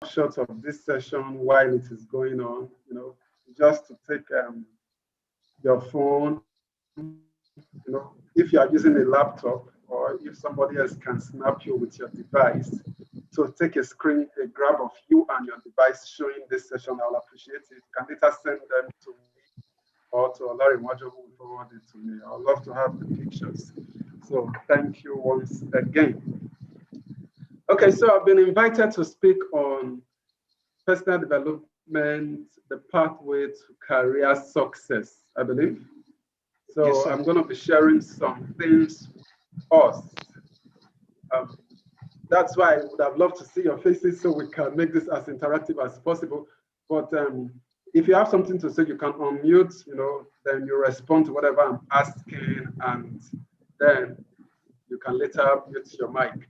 snapshots of this session while it is going on, just to take your phone, if you are using a laptop or if somebody else can snap you with your device. So take a grab of you and your device showing this session. I'll appreciate it. You can later send them to me or to Larry Wajo, who will forward it to me. I'd love to have the pictures. So thank you once again. Okay, so I've been invited to speak on personal development, the pathway to career success, I believe. So yes, I'm going to be sharing some things with us. That's why I would have loved to see your faces so we can make this as interactive as possible. But if you have something to say, you can unmute, then you respond to whatever I'm asking, and then you can later mute your mic.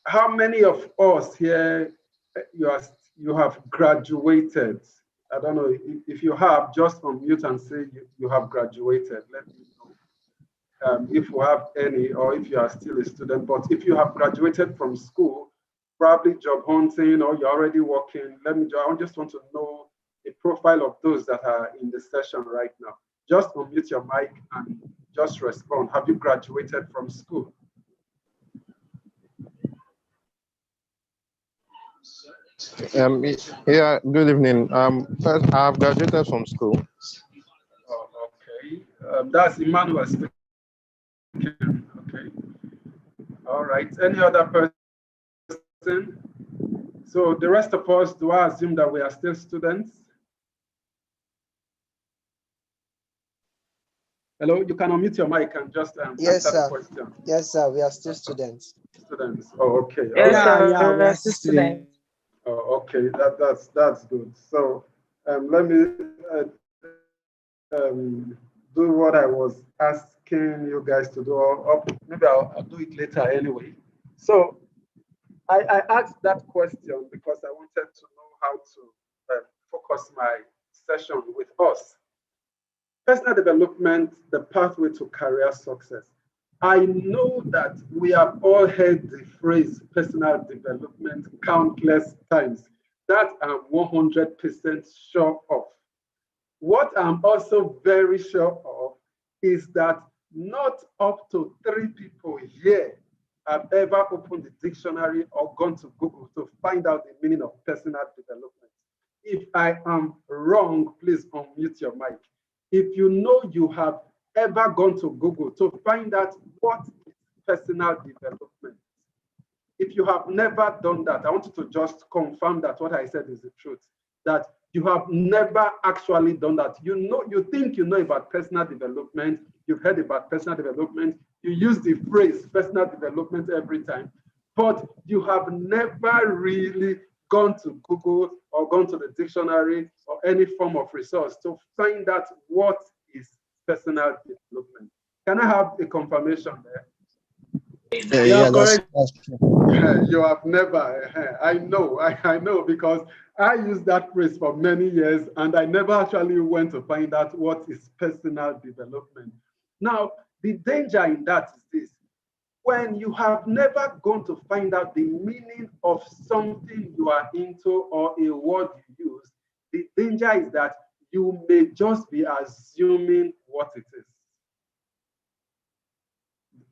How many of us here you have graduated? I don't know if you have, just unmute and say you have graduated. Let me know if you have any, or if you are still a student. But if you have graduated from school, probably job hunting, or you're already working, I just want to know a profile of those that are in the session right now. Just unmute your mic and just respond. Have you graduated from school? Yeah, good evening. First, I've graduated from school. Oh, okay. That's Emmanuel speaking. Okay. All right. Any other person? So the rest of us, do I assume that we are still students? Hello, you can unmute your mic and just yes, answer the question. Yes, sir. We are still students. Students. Oh, okay. Yes, sir. We are still students. Oh, okay. That's good. So let me do what I was asking you guys to do, or maybe I'll do it later anyway. So I asked that question because I wanted to know how to focus my session with us. Personal development, the pathway to career success. I know that we have all heard the phrase personal development countless times. That I'm 100% sure of. What I'm also very sure of is that not up to 3 people here have ever opened the dictionary or gone to Google to find out the meaning of personal development. If I am wrong, please unmute your mic. If you know you have ever gone to Google to find out what is personal development, if you have never done that, I want you to just confirm that what I said is the truth, that you have never actually done that. You think you know about personal development, you've heard about personal development, you use the phrase personal development every time, but you have never really gone to Google or gone to the dictionary or any form of resource to find out what is personal development. Can I have a confirmation there? Yeah, that's true. You have never. I know because I used that phrase for many years and I never actually went to find out what is personal development. Now, the danger in that is this. When you have never gone to find out the meaning of something you are into or a word you use, the danger is that you may just be assuming what it is.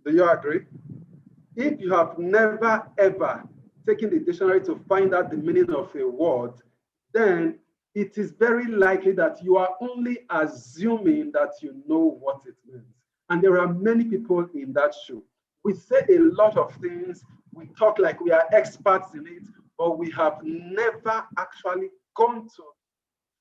Do you agree? If you have never ever taken the dictionary to find out the meaning of a word, then it is very likely that you are only assuming that you know what it means. And there are many people in that shoe. We say a lot of things, we talk like we are experts in it, but we have never actually gone to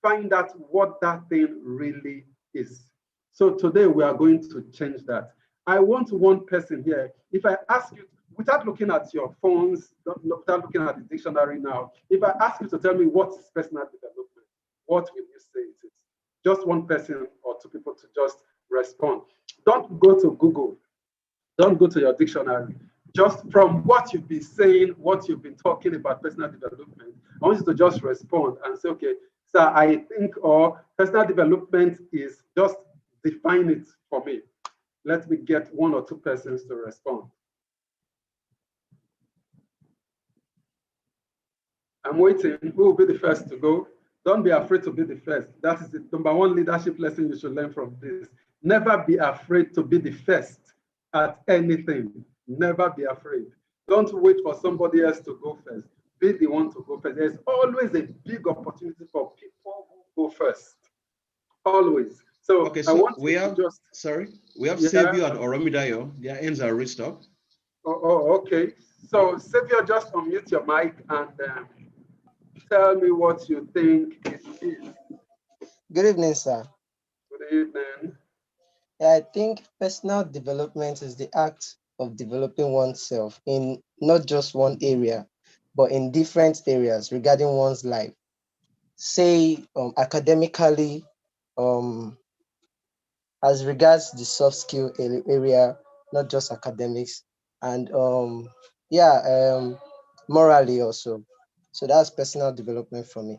find out what that thing really is. So today we are going to change that. I want one person here. If I ask you, without looking at your phones, without looking at the dictionary now, if I ask you to tell me what is personal development, what will you say it is? Just one person or 2 people to just respond. Don't go to Google. Don't go to your dictionary. Just from what you've been saying, what you've been talking about personal development, I want you to just respond and say, okay, so I think, or personal development is, just define it for me. Let me get 1 or 2 persons to respond. I'm waiting. Who will be the first to go? Don't be afraid to be the first. That is the number one leadership lesson you should learn from this. Never be afraid to be the first at anything. Never be afraid. Don't wait for somebody else to go first. Be the one to go first. There's always a big opportunity for people who go first. Always. So, okay, I so want we have, just, we have yeah. Savio and Oromidayo. Their hands are raised up. Oh, okay. So, Savio, just unmute your mic and tell me what you think it is. Good evening, sir. Good evening. I think personal development is the act of developing oneself in not just one area, but in different areas regarding one's life. Say academically, as regards the soft skill area, not just academics, and morally also. So that's personal development for me.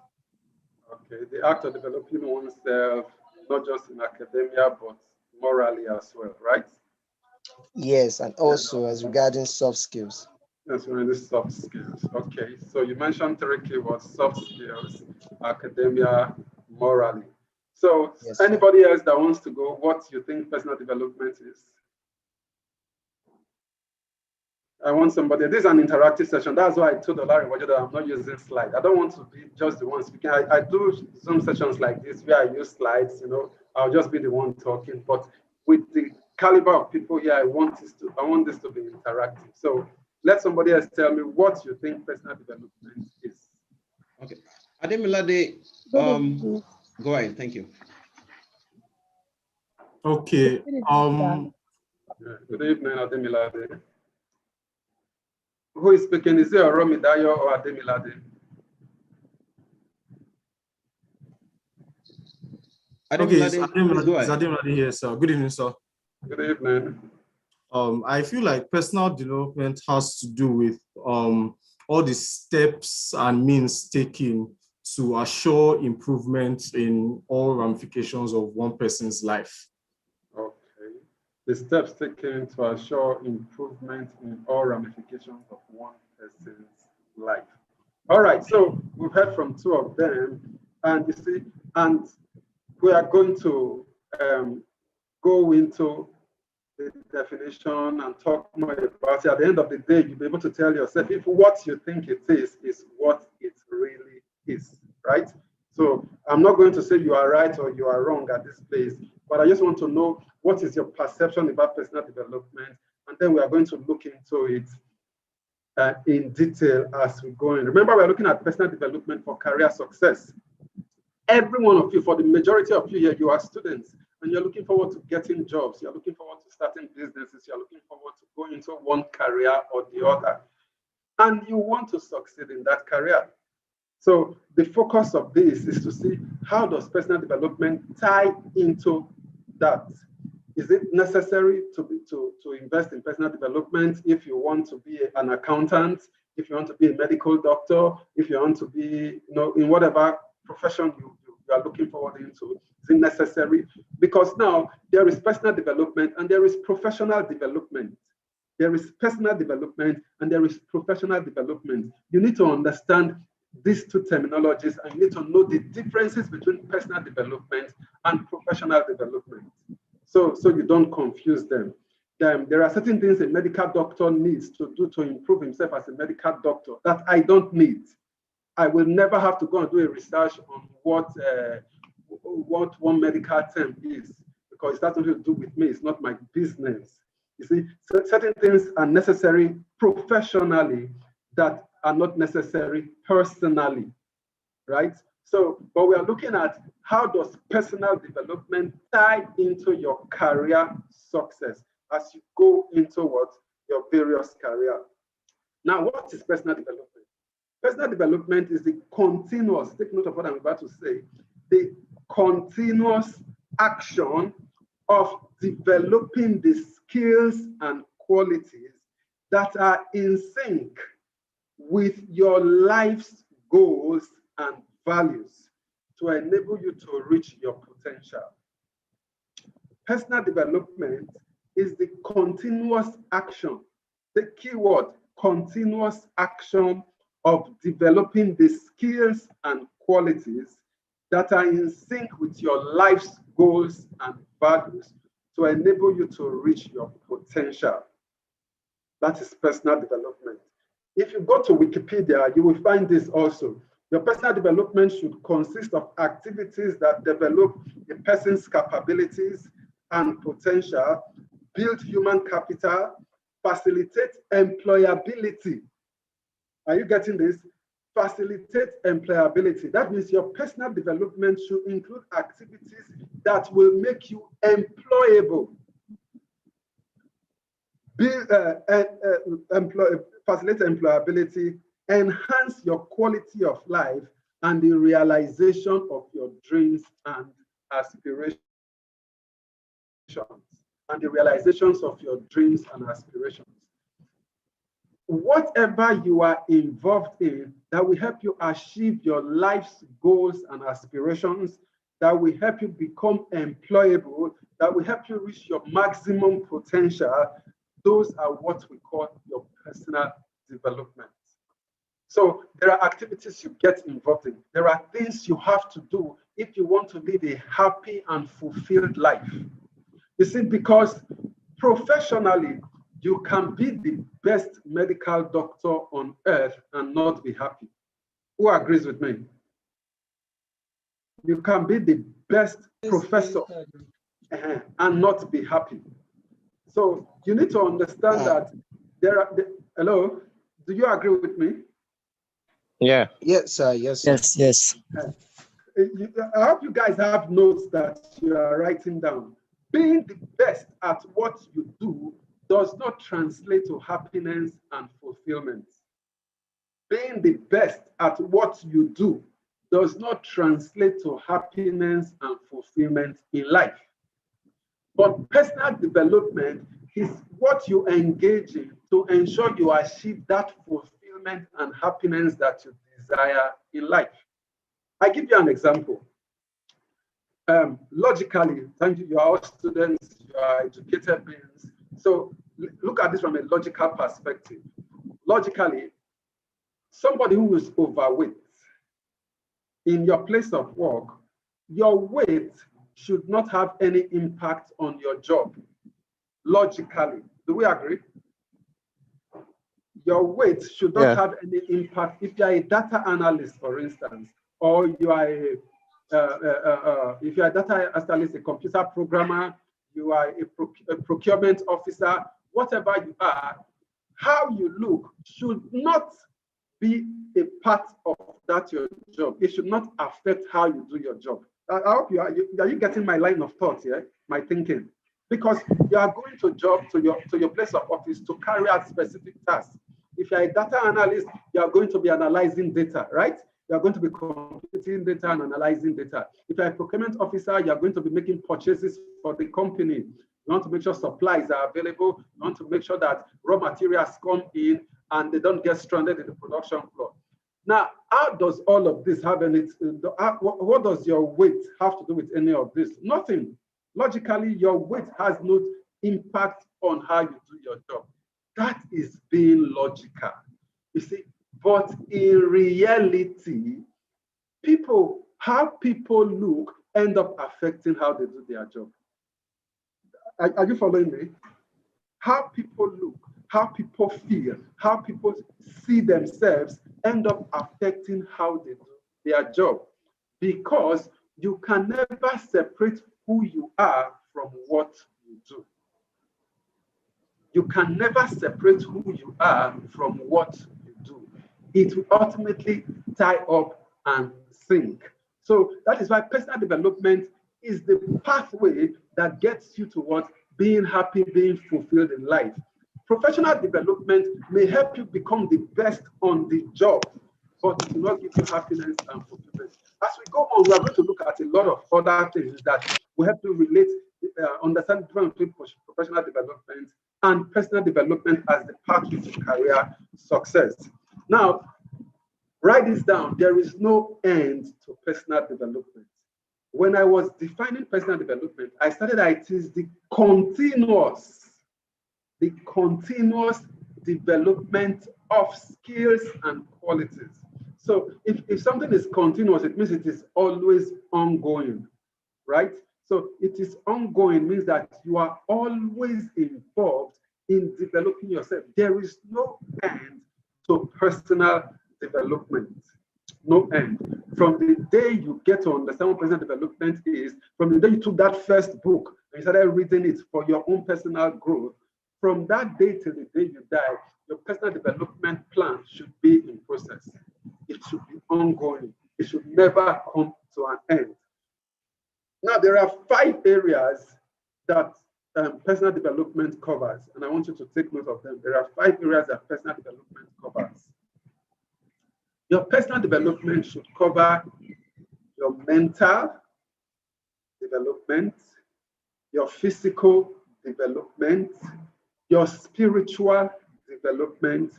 Okay, the act of developing oneself, not just in academia, but morally as well, right? Yes, and also as regarding soft skills. That's really soft skills. Okay, so you mentioned three keywords: soft skills, academia, morally. So Yes, anybody else that wants to go, what you think personal development is? I want somebody. This is an interactive session. That's why I told Olari that I'm not using slides. I don't want to be just the one speaking. I do Zoom sessions like this where I use slides. I'll just be the one talking. But with the caliber of people here, I want this to be interactive. So let somebody else tell me what you think personal development is. Okay, Ademilade, go ahead. Thank you. Okay. Good evening, Ademilade. Who is speaking? Is it Oromidayo or Ademilade? Okay, it's Ademilade here, sir. Good evening, sir. Good evening. I feel like personal development has to do with all the steps and means taken to assure improvement in all ramifications of one person's life. Okay. The steps taken to assure improvement in all ramifications of one person's life. All right, so we've heard from two of them, and you see, and we are going to go into the definition and talk more about it. At the end of the day, you'll be able to tell yourself if what you think it is what it really is, right? So I'm not going to say you are right or you are wrong at this place, but I just want to know what is your perception about personal development, and then we are going to look into it in detail as we go in. Remember, we're looking at personal development for career success. Every one of you, for the majority of you here, you are students and you're looking forward to getting jobs. You're looking forward to starting businesses. You're looking forward to going into one career or the other. And you want to succeed in that career. So the focus of this is to see how does personal development tie into that. Is it necessary to invest in personal development if you want to be an accountant, if you want to be a medical doctor, if you want to be, in whatever profession you are looking forward into? Is it necessary? Because now there is personal development and there is professional development. There is personal development and there is professional development. You need to understand these two terminologies and you need to know the differences between personal development and professional development. So you don't confuse them. There are certain things a medical doctor needs to do to improve himself as a medical doctor that I don't need. I will never have to go and do a research on what one medical term is, because it's nothing to do with me. It's not my business. You see, certain things are necessary professionally that are not necessary personally, right? So, but we are looking at how does personal development tie into your career success as you go into your various career. Now, what is personal development? Personal development is the continuous, take note of what I'm about to say, the continuous action of developing the skills and qualities that are in sync with your life's goals and values to enable you to reach your potential. Personal development is the continuous action, the keyword, continuous action of developing the skills and qualities that are in sync with your life's goals and values to enable you to reach your potential. That is personal development. If you go to Wikipedia, you will find this also. Your personal development should consist of activities that develop a person's capabilities and potential, build human capital, facilitate employability. Are you getting this? Facilitate employability. That means your personal development should include activities that will make you employable. Facilitate employability, enhance your quality of life, and the realization of your dreams and aspirations. And the realizations of your dreams and aspirations. Whatever you are involved in that will help you achieve your life's goals and aspirations, that will help you become employable, that will help you reach your maximum potential, those are what we call your personal development. So there are activities you get involved in. There are things you have to do if you want to live a happy and fulfilled life. You see, because professionally, you can be the best medical doctor on earth and not be happy. Who agrees with me? You can be the best professor and not be happy. So you need to understand that there are, hello, do you agree with me? Yeah. Yes, sir. Yes, sir. Yes. I hope you guys have notes that you are writing down. Being the best at what you do does not translate to happiness and fulfillment. Being the best at what you do does not translate to happiness and fulfillment in life. But personal development is what you engage in to ensure you achieve that fulfillment and happiness that you desire in life. I give you an example. Logically, thank you, you are all students, you are educated beings. So look at this from a logical perspective. Logically, somebody who is overweight in your place of work, your weight should not have any impact on your job. Logically, do we agree? Your weight should not have any impact. If you are a data analyst, for instance, or you are if you are a data analyst, a computer programmer, you are a procurement officer, whatever you are, how you look should not be a part of that your job. It should not affect how you do your job. I hope you are you getting my line of thought here, my thinking? Because you are going to your place of office to carry out specific tasks. If you are a data analyst, you are going to be analyzing data, right? You are going to be computing data and analyzing data. If you are a procurement officer, you are going to be making purchases for the company. You want to make sure supplies are available. You want to make sure that raw materials come in and they don't get stranded in the production floor. Now, how does all of this have any, what does your weight have to do with any of this? Nothing. Logically, your weight has no impact on how you do your job. That is being logical. You see, but in reality, how people look end up affecting how they do their job. Are you following me? How people look, how people feel, how people see themselves end up affecting how they do their job. Because you can never separate who you are from what you do. You can never separate who you are from what you do. It will ultimately tie up and sink. So that is why personal development is the pathway that gets you towards being happy, being fulfilled in life. Professional development may help you become the best on the job, but it will not give you happiness and fulfillment. As we go on, we are going to look at a lot of other things that will help you relate, understand the difference between professional development and personal development as the pathway to career success. Now, write this down. There is no end to personal development. When I was defining personal development, I started that it is the continuous development of skills and qualities. So if something is continuous, it means it is always ongoing, right? So it is ongoing means that you are always involved in developing yourself. There is no end to personal development. No end. From the day you get to understand what personal development is, from the day you took that first book and you started reading it for your own personal growth, from that day till the day you die, your personal development plan should be in process. It should be ongoing. It should never come to an end. Now, there are 5 areas that personal development covers, and I want you to take note of them. There are 5 areas that personal development covers. Your personal development should cover your mental development, your physical development, your spiritual development,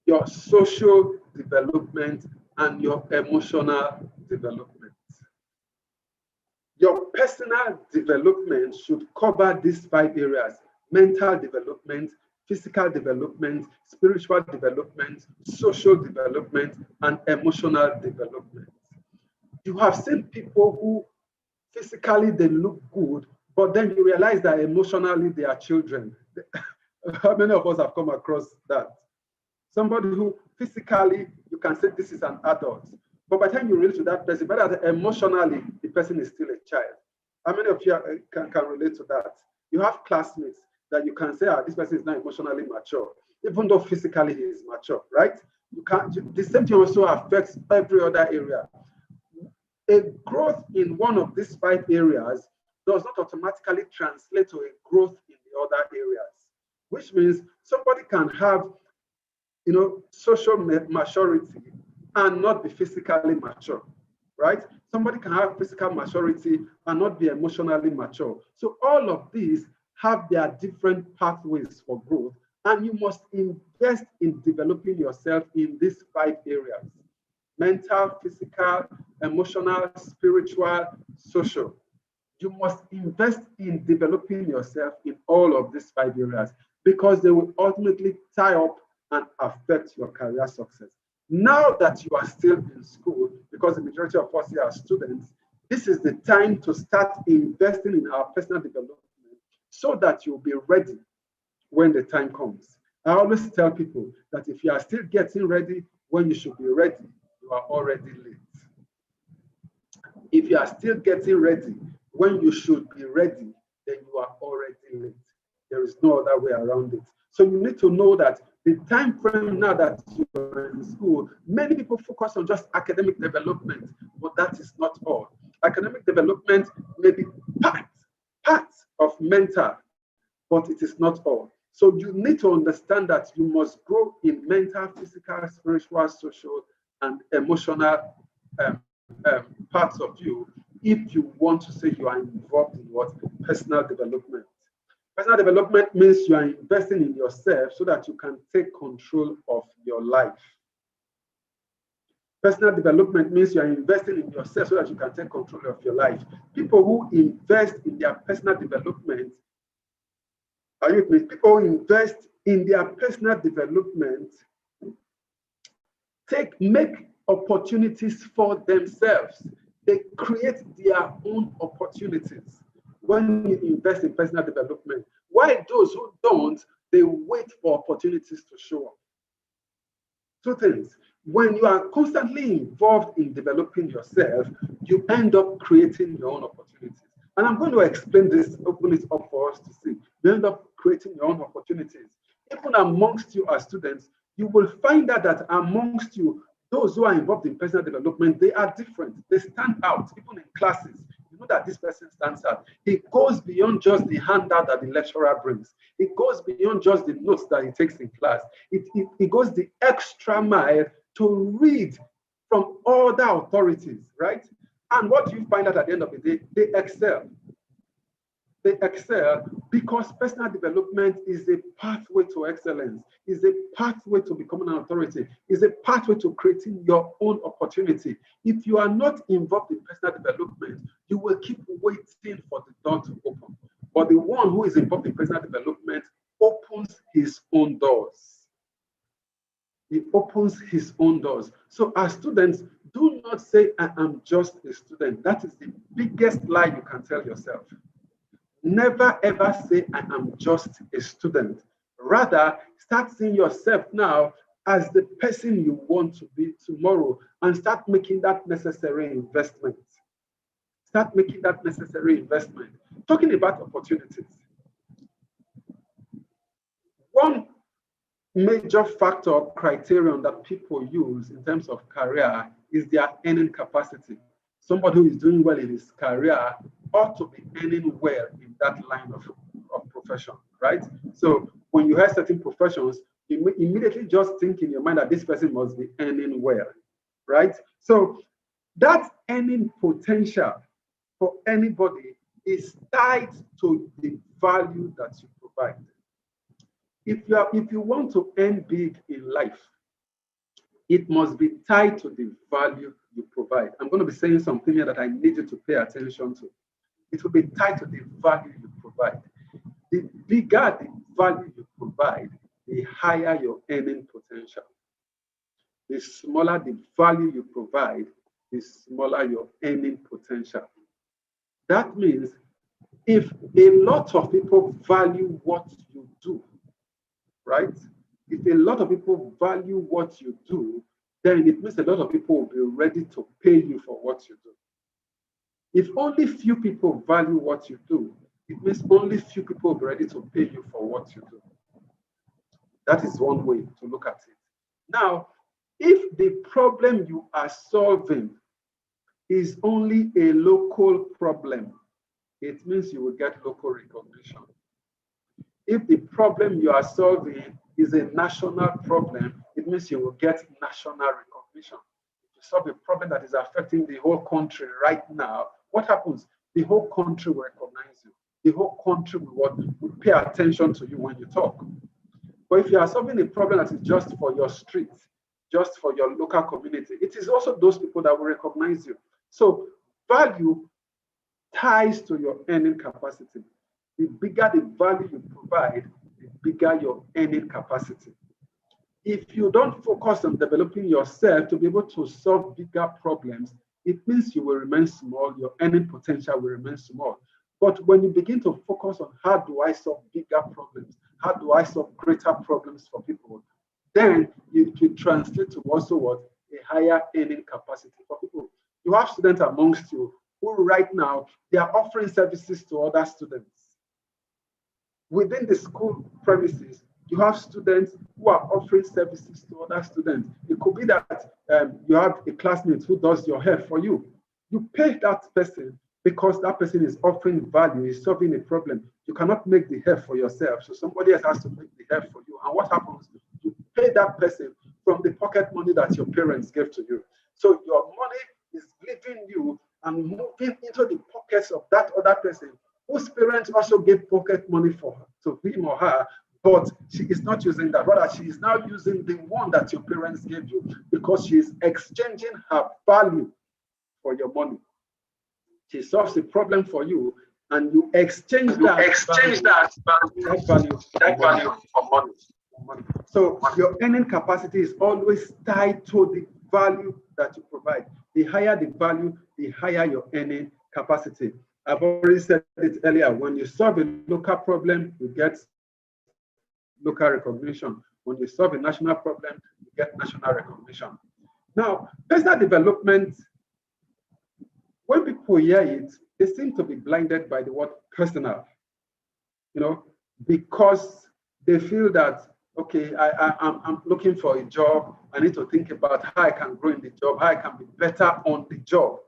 your social development, and your emotional development. Your personal development should cover these 5 areas: mental development, physical development, spiritual development, social development, and emotional development. You have seen people who physically they look good, but then you realize that emotionally they are children. How many of us have come across that? Somebody who physically you can say this is an adult, but by the time you relate to that person, but emotionally the person is still a child. How many of you can relate to that? You have classmates that you can say, this person is not emotionally mature, even though physically he is mature, right? The same thing also affects every other area. A growth in one of these 5 areas does not automatically translate to a growth in the other areas, which means somebody can have, social maturity and not be physically mature, right? Somebody can have physical maturity and not be emotionally mature. So all of these have their different pathways for growth, and you must invest in developing yourself in these 5 areas: mental, physical, emotional, spiritual, social. You must invest in developing yourself in all of these 5 areas because they will ultimately tie up and affect your career success. Now that you are still in school, because the majority of us here are students, this is the time to start investing in our personal development so that you'll be ready when the time comes. I always tell people that if you are still getting ready when you should be ready, you are already late. If you are still getting ready when you should be ready, then you are already late. There is no other way around it. So you need to know that the time frame now that you're in school, many people focus on just academic development, but that is not all. Academic development may be part of mental, but it is not all. So you need to understand that you must grow in mental, physical, spiritual, social, and emotional parts of you if you want to say you are involved in what? Personal development. Personal development means you are investing in yourself so that you can take control of your life. Personal development means you are investing in yourself so that you can take control of your life. People who invest in their personal development, are you with me? People who invest in their personal development make opportunities for themselves. They create their own opportunities when you invest in personal development. While those who don't, they wait for opportunities to show up. 2 things. When you are constantly involved in developing yourself, you end up creating your own opportunities. And I'm going to explain this, open it up for us to see. You end up creating your own opportunities. Even amongst you as students, you will find out that amongst you, those who are involved in personal development, they are different. They stand out, even in classes. You know that this person stands out. It goes beyond just the handout that the lecturer brings. It goes beyond just the notes that he takes in class. It goes the extra mile to read from other authorities, right? And what you find out at the end of the day, they excel. They excel because personal development is a pathway to excellence, is a pathway to becoming an authority, is a pathway to creating your own opportunity. If you are not involved in personal development, you will keep waiting for the door to open. But the one who is involved in personal development opens his own doors. He opens his own doors. So as students, do not say, I am just a student. That is the biggest lie you can tell yourself. Never ever say, I am just a student. Rather, start seeing yourself now as the person you want to be tomorrow and start making that necessary investment. Start making that necessary investment. Talking about opportunities. One major factor or criterion that people use in terms of career is their earning capacity. Somebody who is doing well in his career ought to be earning well in that line of profession, right? So when you have certain professions, you immediately just think in your mind that this person must be earning well, right? So that earning potential for anybody is tied to the value that you provide. If you want to earn big in life, it must be tied to the value you provide. I'm going to be saying something here that I need you to pay attention to. It will be tied to the value you provide. The bigger the value you provide, the higher your earning potential. The smaller the value you provide, the smaller your earning potential. That means if a lot of people value what you do, right? If a lot of people value what you do, then it means a lot of people will be ready to pay you for what you do. If only few people value what you do, it means only few people will be ready to pay you for what you do. That is one way to look at it. Now, if the problem you are solving is only a local problem, it means you will get local recognition. If the problem you are solving is a national problem, it means you will get national recognition. If you solve a problem that is affecting the whole country right now, what happens? The whole country will recognize you. The whole country will pay attention to you when you talk. But if you are solving a problem that is just for your street, just for your local community, it is also those people that will recognize you. So value ties to your earning capacity. The bigger the value you provide, the bigger your earning capacity. If you don't focus on developing yourself to be able to solve bigger problems, it means you will remain small, your earning potential will remain small. But when you begin to focus on how do I solve bigger problems, how do I solve greater problems for people, then you can translate to also what? A higher earning capacity for people. You have students amongst you who right now, they are offering services to other students. Within the school premises, you have students who are offering services to other students. It could be that you have a classmate who does your hair for you. You pay that person because that person is offering value, is solving a problem. You cannot make the hair for yourself, so somebody else has to make the hair for you. And what happens? You pay that person from the pocket money that your parents gave to you. So your money is leaving you and moving into the pockets of that other person whose parents also gave pocket money for her, to him or her, but she is not using that. Rather, she is now using the one that your parents gave you because she is exchanging her value for your money. She solves the problem for you, and you exchange that value for money. So your earning capacity is always tied to the value that you provide. The higher the value, the higher your earning capacity. I've already said it earlier. When you solve a local problem, you get local recognition. When you solve a national problem, you get national recognition. Now, personal development, when people hear it, they seem to be blinded by the word personal, because they feel that, okay, I'm looking for a job. I need to think about how I can grow in the job, how I can be better on the job.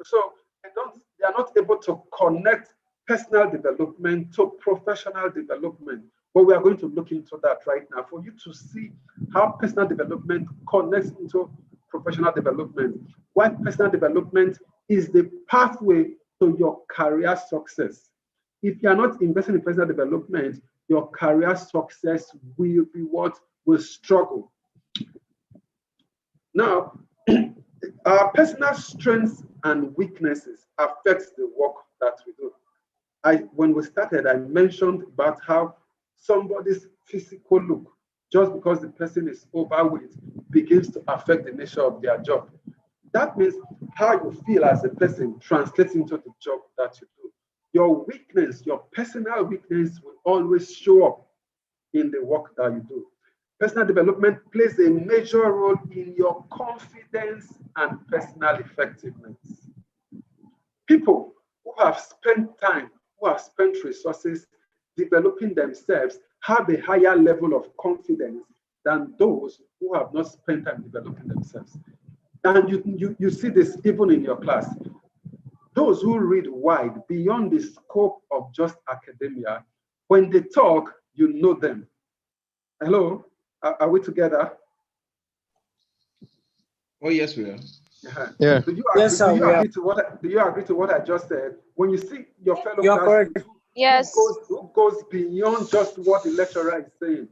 So they are not able to connect personal development to professional development. But we are going to look into that right now for you to see how personal development connects into professional development. Why personal development is the pathway to your career success. If you are not investing in personal development, your career success will be what will struggle. Now, our personal strengths and weaknesses affect the work that we do. When we started, I mentioned about how somebody's physical look just because the person is overweight begins to affect the nature of their job. That means how you feel as a person translates into the job that you do. Your weakness, your personal weakness will always show up in the work that you do. Personal development plays a major role in your confidence and personal effectiveness. People who have spent time, who have spent resources developing themselves have a higher level of confidence than those who have not spent time developing themselves. And you see this even in your class. Those who read wide beyond the scope of just academia, when they talk, you know them. Hello, are we together? Oh, yes, we are. Yeah. Do you Yes, sir, we are. do you agree to what I just said? When you see your fellow You are correct. classmates Yes. who goes beyond just what the lecturer is saying,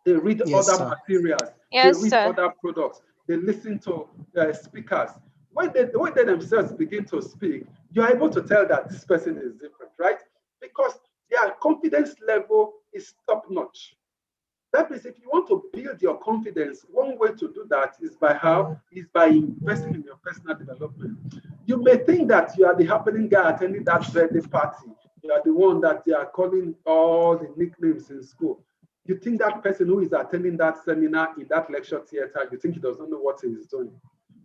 they read Yes, other sir. materials, Yes, they read sir. other products, they listen to speakers. When they themselves begin to speak, you are able to tell that this person is different, right? Because their confidence level is top notch. That means if you want to build your confidence, one way to do that is by how? Is by investing in your personal development. You may think that you are the happening guy attending that birthday party. You are the one that they are calling all the nicknames in school. You think that person who is attending that seminar in that lecture theater, you think he doesn't know what he is doing.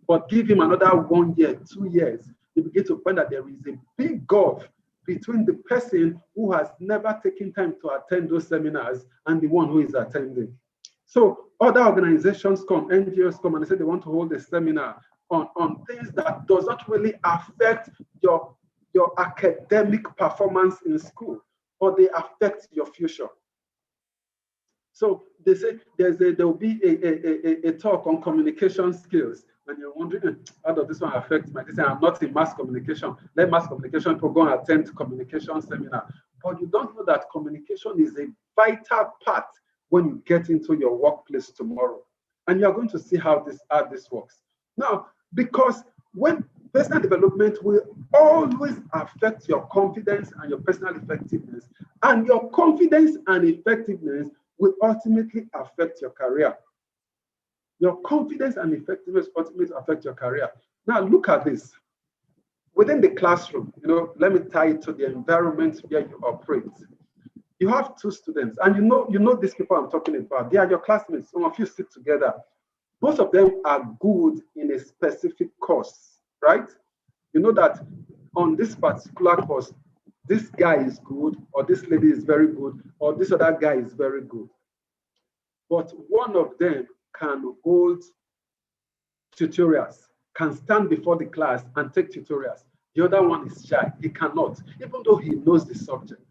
But give him another 1 year, 2 years, you begin to find that there is a big gulf between the person who has never taken time to attend those seminars and the one who is attending. So other organizations come, NGOs come and they say they want to hold a seminar on things that does not really affect your academic performance in school, or they affect your future. So they say there will be a talk on communication skills. And you're wondering, how does this one affect me? They say, I'm not in mass communication. Let mass communication people go and attend communication seminar. But you don't know that communication is a vital part when you get into your workplace tomorrow. And you're going to see how this works. Now, because when personal development will always affect your confidence and your personal effectiveness, and your confidence and effectiveness will ultimately affect your career. Your confidence and effectiveness ultimately affect your career. Now look at this. Within the classroom, let me tie it to the environment where you operate. You have two students, and you know these people I'm talking about. They are your classmates. Some of you sit together. Both of them are good in a specific course, right? You know that on this particular course, this guy is good, or this lady is very good, or this other guy is very good. But one of them can hold tutorials, can stand before the class and take tutorials. The other one is shy. He cannot, even though he knows the subject.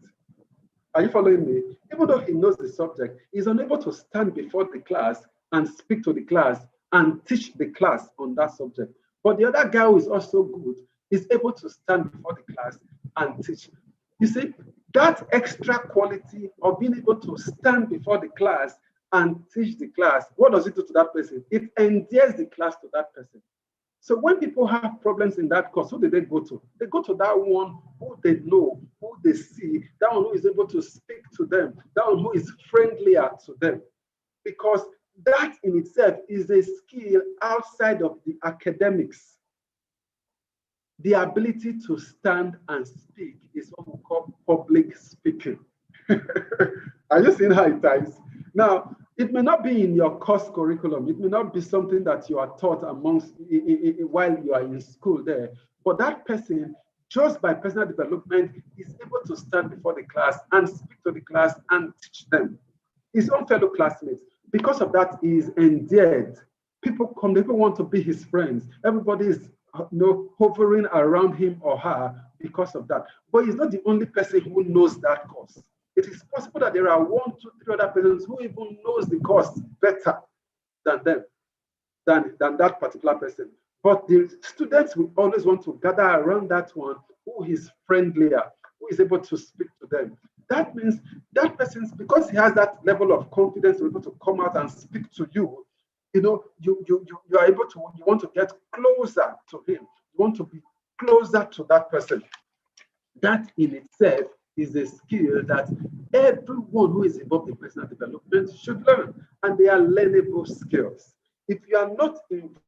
Are you following me? Even though he knows the subject, he's unable to stand before the class and speak to the class and teach the class on that subject. But the other guy who is also good is able to stand before the class and teach. You see, that extra quality of being able to stand before the class and teach the class, what does it do to that person? It endears the class to that person. So when people have problems in that course, who do they go to? They go to that one who they know, who they see, that one who is able to speak to them, that one who is friendlier to them. Because that in itself is a skill outside of the academics. The ability to stand and speak is what we call public speaking. Are you seeing how it ties? Now, it may not be in your course curriculum. It may not be something that you are taught amongst while you are in school there. But that person, just by personal development, is able to stand before the class and speak to the class and teach them. His own fellow classmates. Because of that, he is endeared. People come, people want to be his friends. Everybody is hovering around him or her because of that. But he's not the only person who knows that course. It is possible that there are 1, 2, 3 other persons who even knows the course better than them, than that particular person. But the students will always want to gather around that one who is friendlier, who is able to speak to them. That means that person, because he has that level of confidence to be able to come out and speak to you, you are able to, you want to get closer to him. You want to be closer to that person. That in itself is a skill that everyone who is involved in personal development should learn, and they are learnable skills. If you are not involved,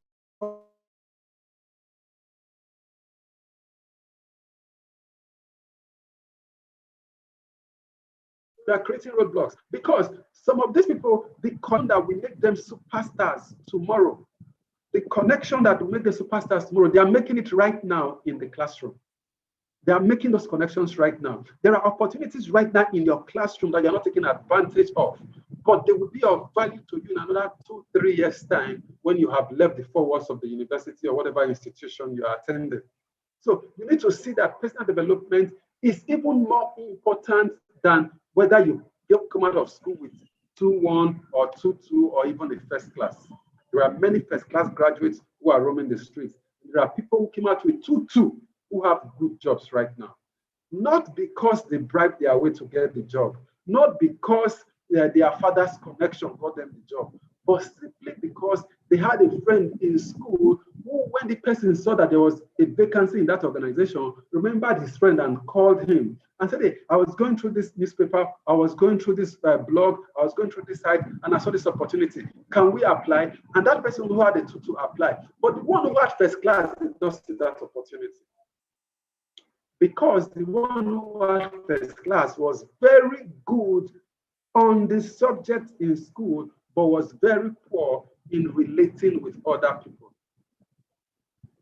we are creating roadblocks, because some of these people, the connection that will make them superstars tomorrow, the connection that will make them superstars tomorrow, they are making it right now in the classroom. They are making those connections right now. There are opportunities right now in your classroom that you're not taking advantage of, but they will be of value to you in another 2-3 years' time when you have left the four walls of the university or whatever institution you are attending. So you need to see that personal development is even more important than whether you come out of school with 2-1 or 2-2 or even a first class. There are many first class graduates who are roaming the streets. There are people who came out with 2-2 who have good jobs right now. Not because they bribed their way to get the job, not because their father's connection got them the job, but simply because they had a friend in school who, when the person saw that there was a vacancy in that organization, remembered his friend and called him and said, hey, I was going through this newspaper, I was going through this blog, I was going through this site, and I saw this opportunity. Can we apply? And that person who had a 2-2 applied. But the one who had first class did not see that opportunity, because the one who had first class was very good on the subject in school, but was very poor in relating with other people.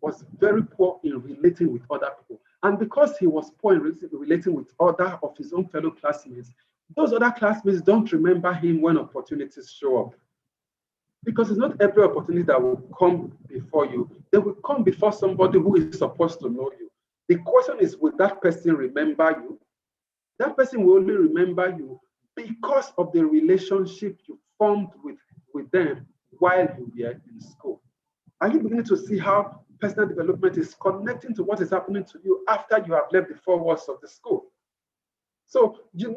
Was very poor in relating with other people. And because he was poor in relating with other of his own fellow classmates, those other classmates don't remember him when opportunities show up. Because it's not every opportunity that will come before you. They will come before somebody who is supposed to know you. The question is, will that person remember you? That person will only remember you because of the relationship you formed with them while you were in school. Are you beginning to see how personal development is connecting to what is happening to you after you have left the four walls of the school? So you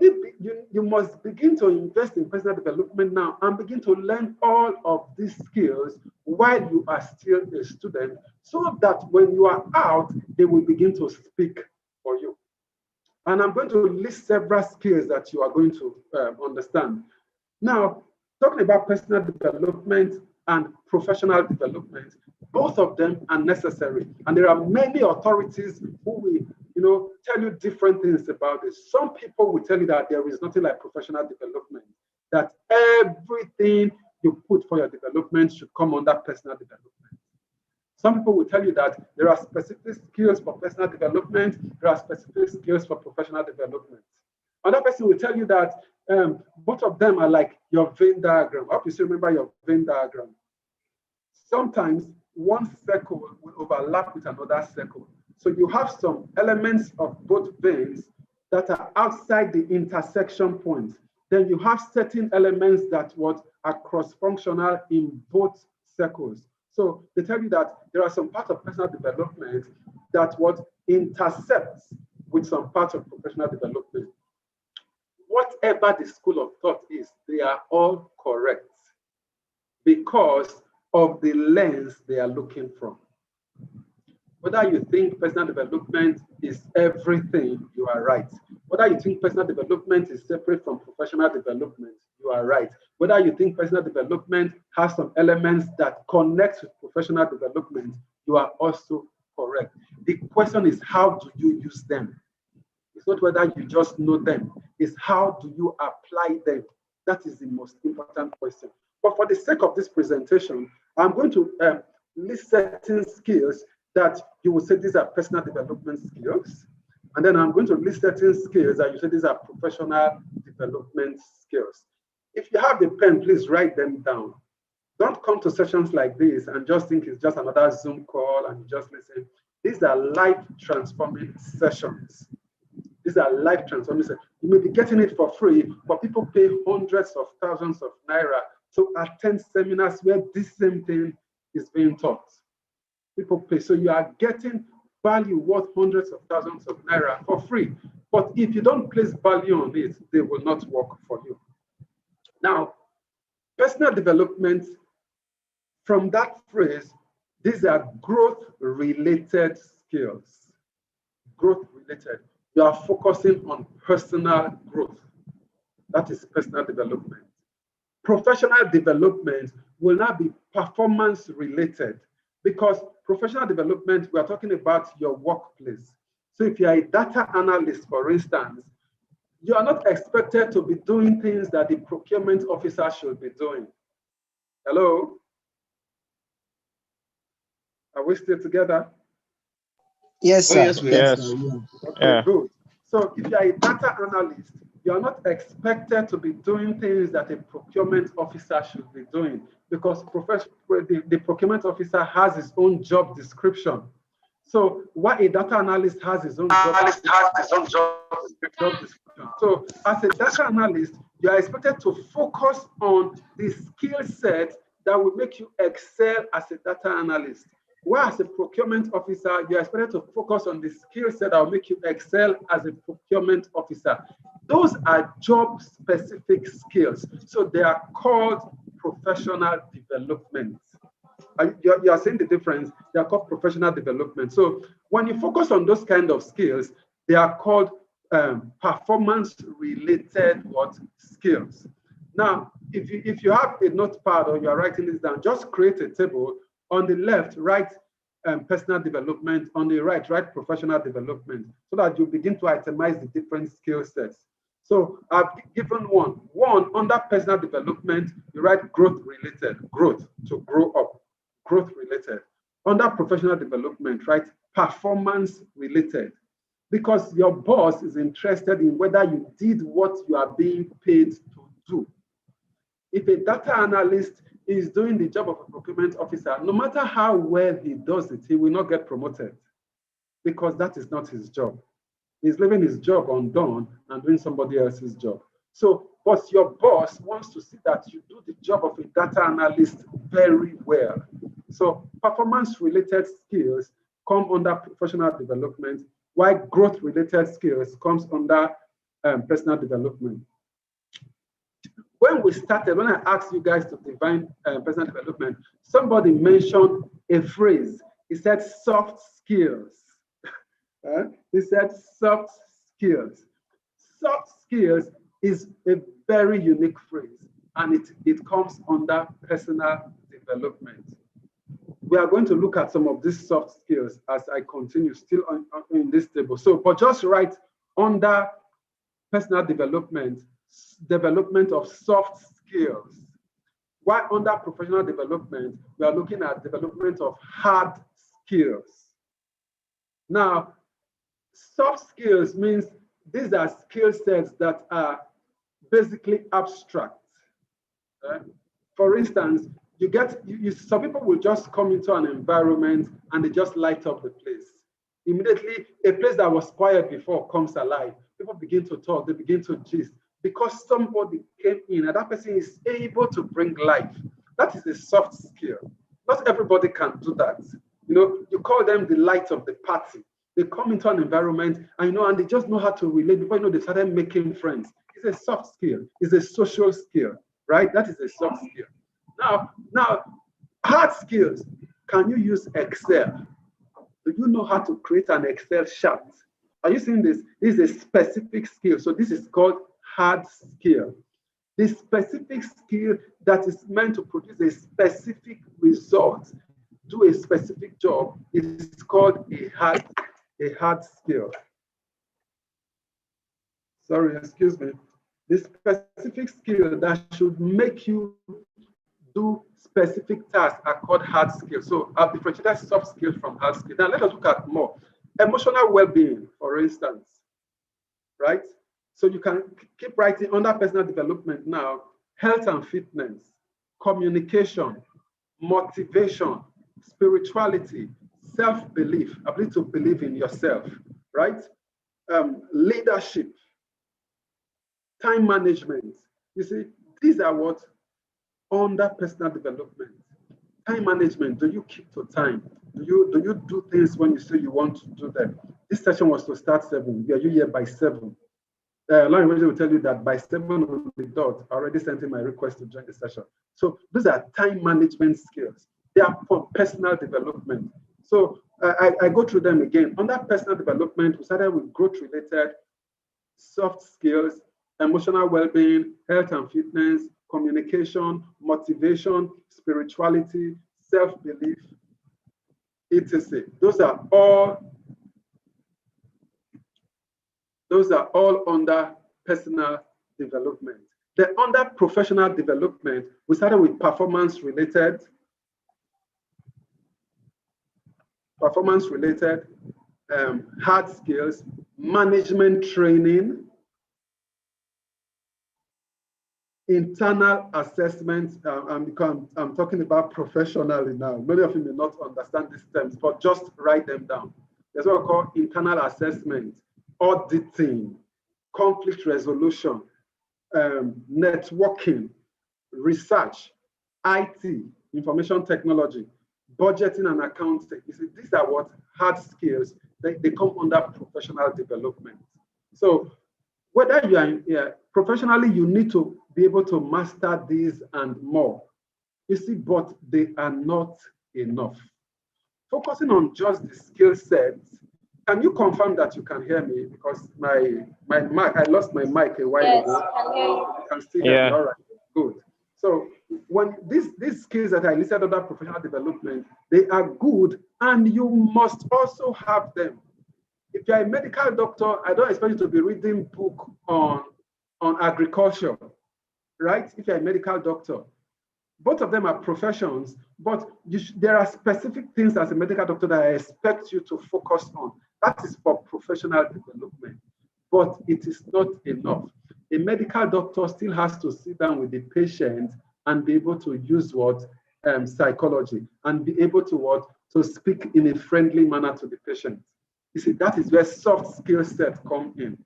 must begin to invest in personal development now and begin to learn all of these skills while you are still a student, so that when you are out, they will begin to speak for you. And I'm going to list several skills that you are going to understand. Now, talking about personal development and professional development, both of them are necessary. And there are many authorities who will, tell you different things about this. Some people will tell you that there is nothing like professional development, that everything you put for your development should come under personal development. Some people will tell you that there are specific skills for personal development, there are specific skills for professional development. Another person will tell you that both of them are like your Venn diagram. I hope you still remember your Venn diagram. Sometimes one circle will overlap with another circle. So you have some elements of both veins that are outside the intersection point. Then you have certain elements that are cross-functional in both circles. So they tell you that there are some parts of personal development that intercepts with some parts of professional development. Whatever the school of thought is, they are all correct because of the lens they are looking from. Whether you think personal development is everything, you are right. Whether you think personal development is separate from professional development, you are right. Whether you think personal development has some elements that connect with professional development, you are also correct. The question is, how do you use them? It's not whether you just know them, it's how do you apply them? That is the most important question. But for the sake of this presentation, I'm going to list certain skills that you will say these are personal development skills. And then I'm going to list certain skills that you say these are professional development skills. If you have a pen, please write them down. Don't come to sessions like this and just think it's just another Zoom call and you just listen. These are life transforming sessions. These are life transforming sessions. You may be getting it for free, but people pay hundreds of thousands of naira to attend seminars where this same thing is being taught. People pay. So you are getting value worth hundreds of thousands of naira for free. But if you don't place value on it, they will not work for you. Now, personal development, from that phrase, these are growth-related skills. Growth-related. You are focusing on personal growth. That is personal development. Professional development will not be performance related, because professional development, we are talking about your workplace. So if you are a data analyst, for instance, you are not expected to be doing things that the procurement officer should be doing. Hello? Are we still together? Yes, Oh, sir. yes, we are. Yes. Sir, yeah. Okay, Yeah. good. So if you are a data analyst, you are not expected to be doing things that a procurement officer should be doing, because the procurement officer has his own job description. So what a data analyst has his own job description. So as a data analyst, you are expected to focus on the skill set that will make you excel as a data analyst. While as a procurement officer, you are expected to focus on the skill set that will make you excel as a procurement officer. Those are job-specific skills. So they are called professional development. You are seeing the difference. They are called professional development. So when you focus on those kind of skills, they are called performance-related skills. Now, if you have a notepad or you are writing this down, just create a table. On the left, write personal development. On the right, write professional development, so that you begin to itemize the different skill sets. So I've given one. Under personal development, you write growth-related, growth, to grow up, growth-related. Under professional development, write performance-related, because your boss is interested in whether you did what you are being paid to do. If a data analyst is doing the job of a procurement officer, no matter how well he does it, he will not get promoted, because that is not his job. He's leaving his job undone and doing somebody else's job. So, but your boss wants to see that you do the job of a data analyst very well. So performance-related skills come under professional development, while growth-related skills comes under personal development. When we started, when I asked you guys to define personal development, somebody mentioned a phrase. He said soft skills. He said soft skills. Soft skills is a very unique phrase, and it comes under personal development. We are going to look at some of these soft skills as I continue still in this table. So, but just write under personal development of soft skills. While under professional development, we are looking at development of hard skills. Now, soft skills means these are skill sets that are basically abstract. For instance, some people will just come into an environment and they just light up the place. Immediately, a place that was quiet before comes alive. People begin to talk, they begin to gist, because somebody came in and that person is able to bring life. That is a soft skill. Not everybody can do that. You call them the light of the party. They come into an environment and they just know how to relate. Before they started making friends. It's a soft skill. It's a social skill, right? That is a soft skill. Now, hard skills. Can you use Excel? Do you know how to create an Excel chart? Are you seeing this? This is a specific skill. So this is called hard skill. The specific skill that is meant to produce a specific result, do a specific job, is called a hard skill. Sorry, excuse me. The specific skill that should make you do specific tasks are called hard skills. So I've differentiated soft skills from hard skills. Now let us look at more. Emotional well-being, for instance, right? So you can keep writing under personal development now, health and fitness, communication, motivation, spirituality, self-belief, ability to believe in yourself, right? Leadership, time management. You see, these are what under personal development. Time management, do you keep to time? Do you do things when you say you want to do them? This session was to start 7. Are you here by 7? Lauren will tell you that by 7 on the dot, I already sent in my request to join the session. So these are time management skills. They are for personal development. So I go through them again. Under personal development, we started with growth-related soft skills, emotional well-being, health and fitness, communication, motivation, spirituality, self-belief, etc. Those are all under personal development. Then under professional development, we started with performance-related, hard skills, management training, internal assessment. I'm talking about professionally now. Many of you may not understand these terms, but just write them down. There's what we call internal assessment, auditing, conflict resolution, networking, research, IT, information technology, budgeting and accounting. You see, these are what hard skills. They come under professional development. So whether you are professionally, you need to be able to master these and more. You see, but they are not enough. Focusing on just the skill sets. Can you confirm that you can hear me? Because my mic, I lost my mic a while ago. Can hear you. You can still hear me. All right, good. So when these skills that I listed under professional development, they are good, and you must also have them. If you're a medical doctor, I don't expect you to be reading book on agriculture, right? If you're a medical doctor, both of them are professions, but there are specific things as a medical doctor that I expect you to focus on. That is for professional development, but it is not enough. A medical doctor still has to sit down with the patient and be able to use psychology, and be able to speak in a friendly manner to the patient. You see, that is where soft skill sets come in.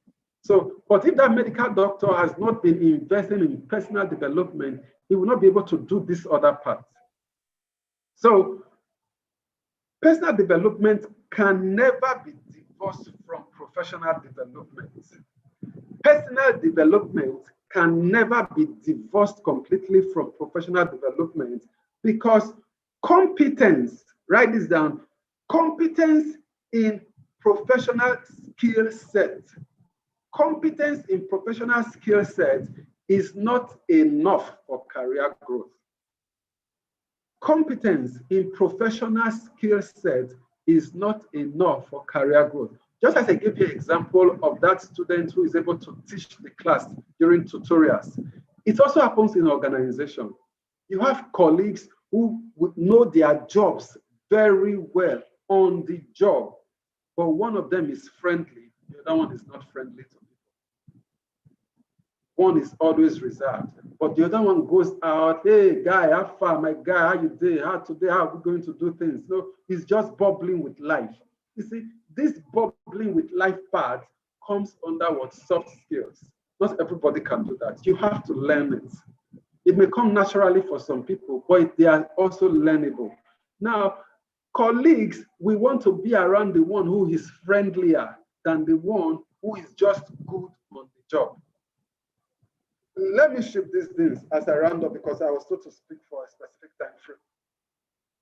So, but if that medical doctor has not been investing in personal development, he will not be able to do this other part. So, personal development can never be divorced from professional development. Personal development can never be divorced completely from professional development, because competence, write this down, competence in professional skill set. Competence in professional skill set is not enough for career growth. Competence in professional skill set is not enough for career growth. Just as I gave you an example of that student who is able to teach the class during tutorials, it also happens in organization. You have colleagues who would know their jobs very well on the job, but one of them is friendly, the other one is not friendly to people. One is always reserved, but the other one goes out, hey guy, how far, my guy, how you doing? How today, how are we going to do things? No, he's just bubbling with life. You see, this bubbling with life part comes under what? Soft skills. Not everybody can do that. You have to learn it. It may come naturally for some people, but they are also learnable. Now, colleagues, we want to be around the one who is friendlier than the one who is just good on the job. Let me shift these things as I round up, because I was told to speak for a specific time frame.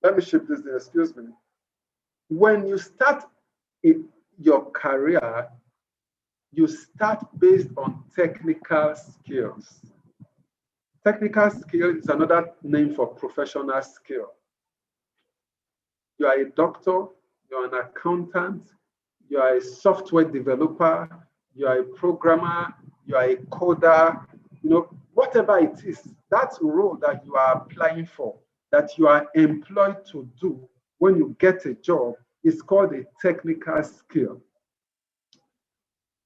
Let me shift this thing, excuse me. When you start in your career, you start based on technical skills. Technical skill is another name for professional skill. You are a doctor, you are an accountant, you are a software developer, you are a programmer, you are a coder, whatever it is, that role that you are applying for, that you are employed to do when you get a job, is called a technical skill.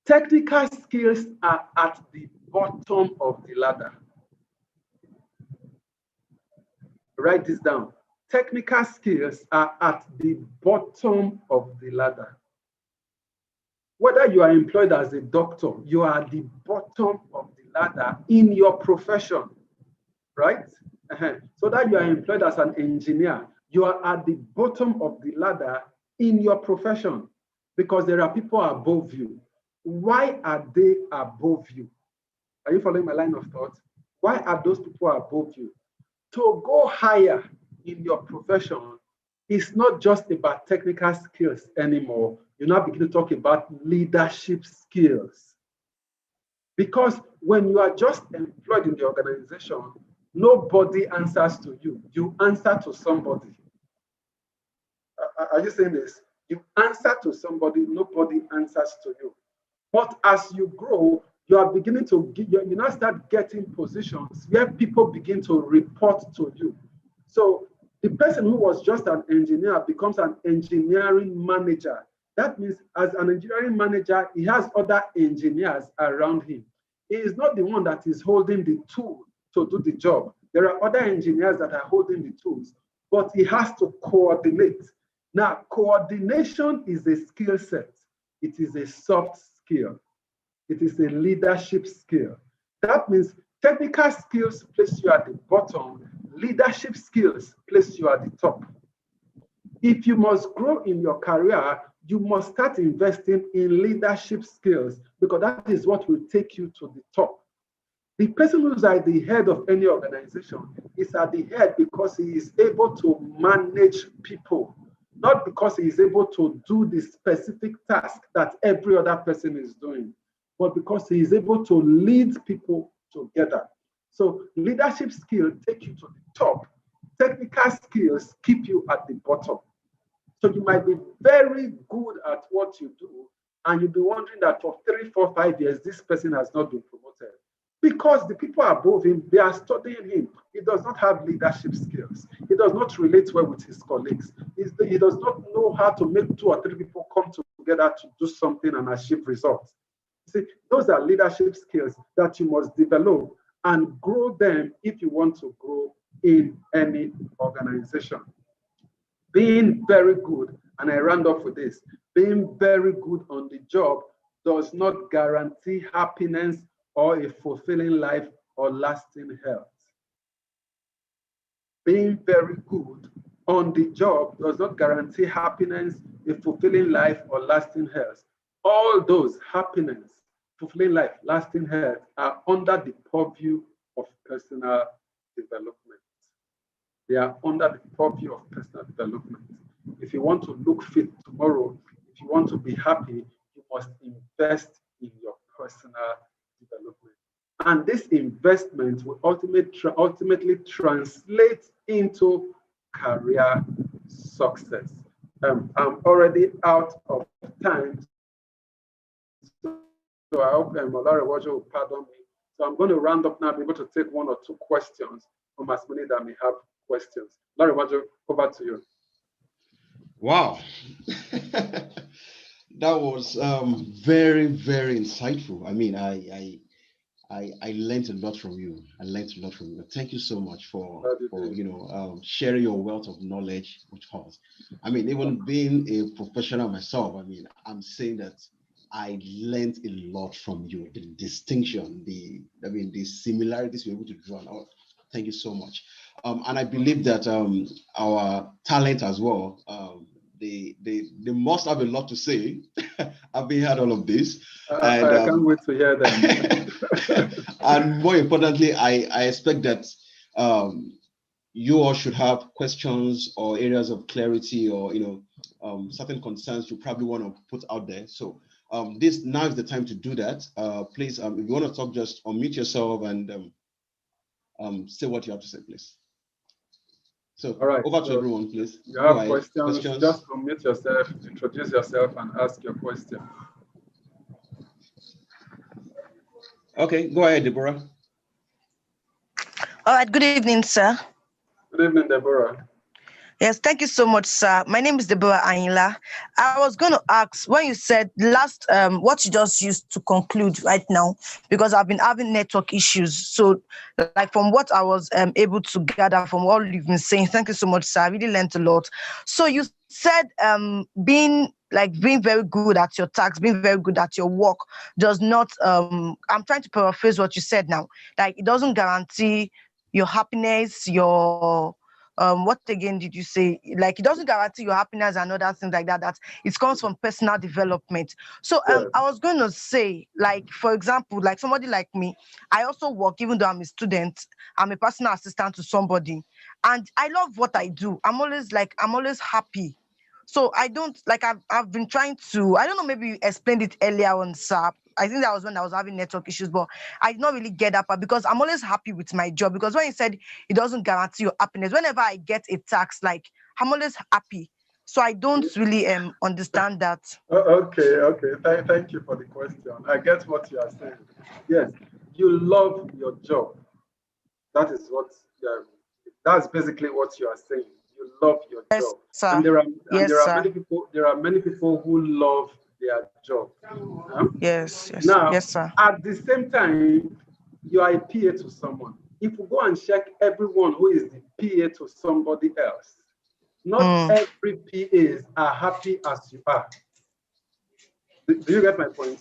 Technical skills are at the bottom of the ladder. Write this down. Technical skills are at the bottom of the ladder. Whether you are employed as a doctor, you are at the bottom of the ladder in your profession, right? So that you are employed as an engineer, you are at the bottom of the ladder in your profession, because there are people above you. Why are they above you? Are you following my line of thought? Why are those people above you? To go higher in your profession is not just about technical skills anymore. You now begin to talk about leadership skills. Because when you are just employed in the organization, nobody answers to you. You answer to somebody. Are you saying this? You answer to somebody, nobody answers to you. But as you grow, you are beginning to you now start getting positions where people begin to report to you. So the person who was just an engineer becomes an engineering manager. That means as an engineering manager, he has other engineers around him. He is not the one that is holding the tool to do the job. There are other engineers that are holding the tools, but he has to coordinate. Now, coordination is a skill set. It is a soft skill. It is a leadership skill. That means technical skills place you at the bottom, leadership skills place you at the top. If you must grow in your career, you must start investing in leadership skills because that is what will take you to the top. The person who's at the head of any organization is at the head because he is able to manage people, not because he is able to do the specific task that every other person is doing, but because he is able to lead people together. So leadership skills take you to the top. Technical skills keep you at the bottom. So you might be very good at what you do, and you'll be wondering that for 3, 4, 5 years, this person has not been promoted. Because the people above him, they are studying him. He does not have leadership skills. He does not relate well with his colleagues. He does not know how to make 2 or 3 people come together to do something and achieve results. See, those are leadership skills that you must develop and grow them if you want to grow in any organization. Being very good, and I round off with this, being very good on the job does not guarantee happiness or a fulfilling life or lasting health. Being very good on the job does not guarantee happiness, a fulfilling life, or lasting health. All those happiness, fulfilling life, lasting health are under the purview of personal development. They are under the purview of personal development. If you want to look fit tomorrow, if you want to be happy, you must invest in your personal development. And this investment will ultimately translate into career success. I'm already out of time, so I hope Olare will pardon me. So I'm going to round up now, be able to take 1 or 2 questions from as many that may have questions. Larry Wajo, over to you. Wow. That was very, very insightful. I mean, I learned a lot from you. Thank you so much for sharing your wealth of knowledge with us. I mean, even being a professional myself, I mean, I'm saying that I learned a lot from you. The distinction, the similarities you're able to draw. Thank you so much. And I believe that our talent as well, they must have a lot to say. I've been heard all of this. And, I can't wait to hear them. And more importantly, I expect that you all should have questions or areas of clarity or certain concerns you probably want to put out there. So this now is the time to do that. Please, if you want to talk, just unmute yourself and say what you have to say, please. So all right, over to everyone, please. You have questions, just unmute yourself, introduce yourself and ask your question. Okay, go ahead, Deborah. All right, good evening, sir. Good evening, Deborah. Yes, thank you so much, sir. My name is Deborah Anila. I was going to ask, when you said last, what you just used to conclude right now, because I've been having network issues. So, like from what I was able to gather from all you've been saying, thank you so much, sir. I really learned a lot. So you said being very good at your tasks, being very good at your work does not, I'm trying to paraphrase what you said now, like it doesn't guarantee your happiness, your what again did you say? Like it doesn't guarantee your happiness and other things like that. That it comes from personal development. So I was going to say, like for example, like somebody like me, I also work even though I'm a student. I'm a personal assistant to somebody, and I love what I do. I'm always happy. So I don't like I've been trying to, I don't know, maybe you explained it earlier on, sir. I think that was when I was having network issues, but I did not really get that part because I'm always happy with my job. Because when you said it doesn't guarantee your happiness, whenever I get a tax, like I'm always happy. So I don't really understand that. Okay. Thank you for the question. I get what you are saying. Yes, you love your job. That is what. That's basically what you are saying. You love your Yes, job, sir. and there are Yes, sir. many people. There are many people who love their job. Yes. Now, Yes, sir. at the same time, you are a PA to someone. If you go and check everyone who is the PA to somebody else, not every PAs are happy as you are. Do you get my point?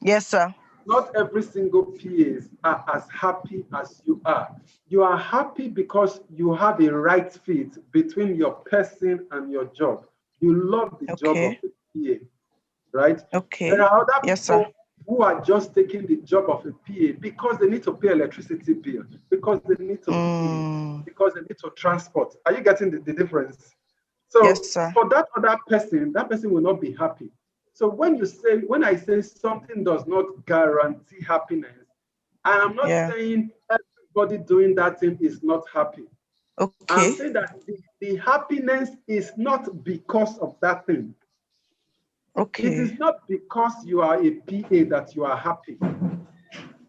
Yes, sir. Not every single PAs are as happy as you are. You are happy because you have a right fit between your person and your job. You love the job of the PA, right? Okay. There are other Yes, people sir. who are just taking the job of a PA because they need to pay electricity bill, because they need to feed, because they need to transport. Are you getting the difference? So Yes, sir. for that other person, that person will not be happy. So when I say something does not guarantee happiness, I am not saying everybody doing that thing is not happy. Okay. I'm saying that the happiness is not because of that thing. Okay. It is not because you are a PA that you are happy.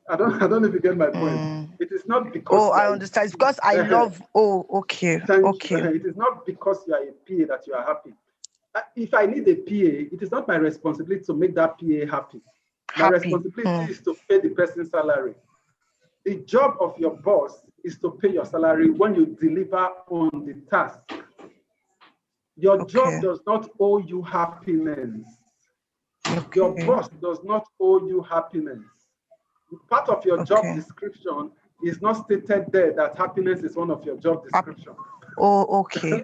I don't know if you get my point. It is not because. Oh, I understand. It's because I love. Oh, okay. Okay. It is not because you are a PA that you are happy. If I need a PA, it is not my responsibility to make that PA happy. My responsibility is to pay the person's salary. The job of your boss is to pay your salary when you deliver on the task. Your job does not owe you happiness. Your boss does not owe you happiness. Part of your job description is not stated there that happiness is one of your job description. Oh, okay.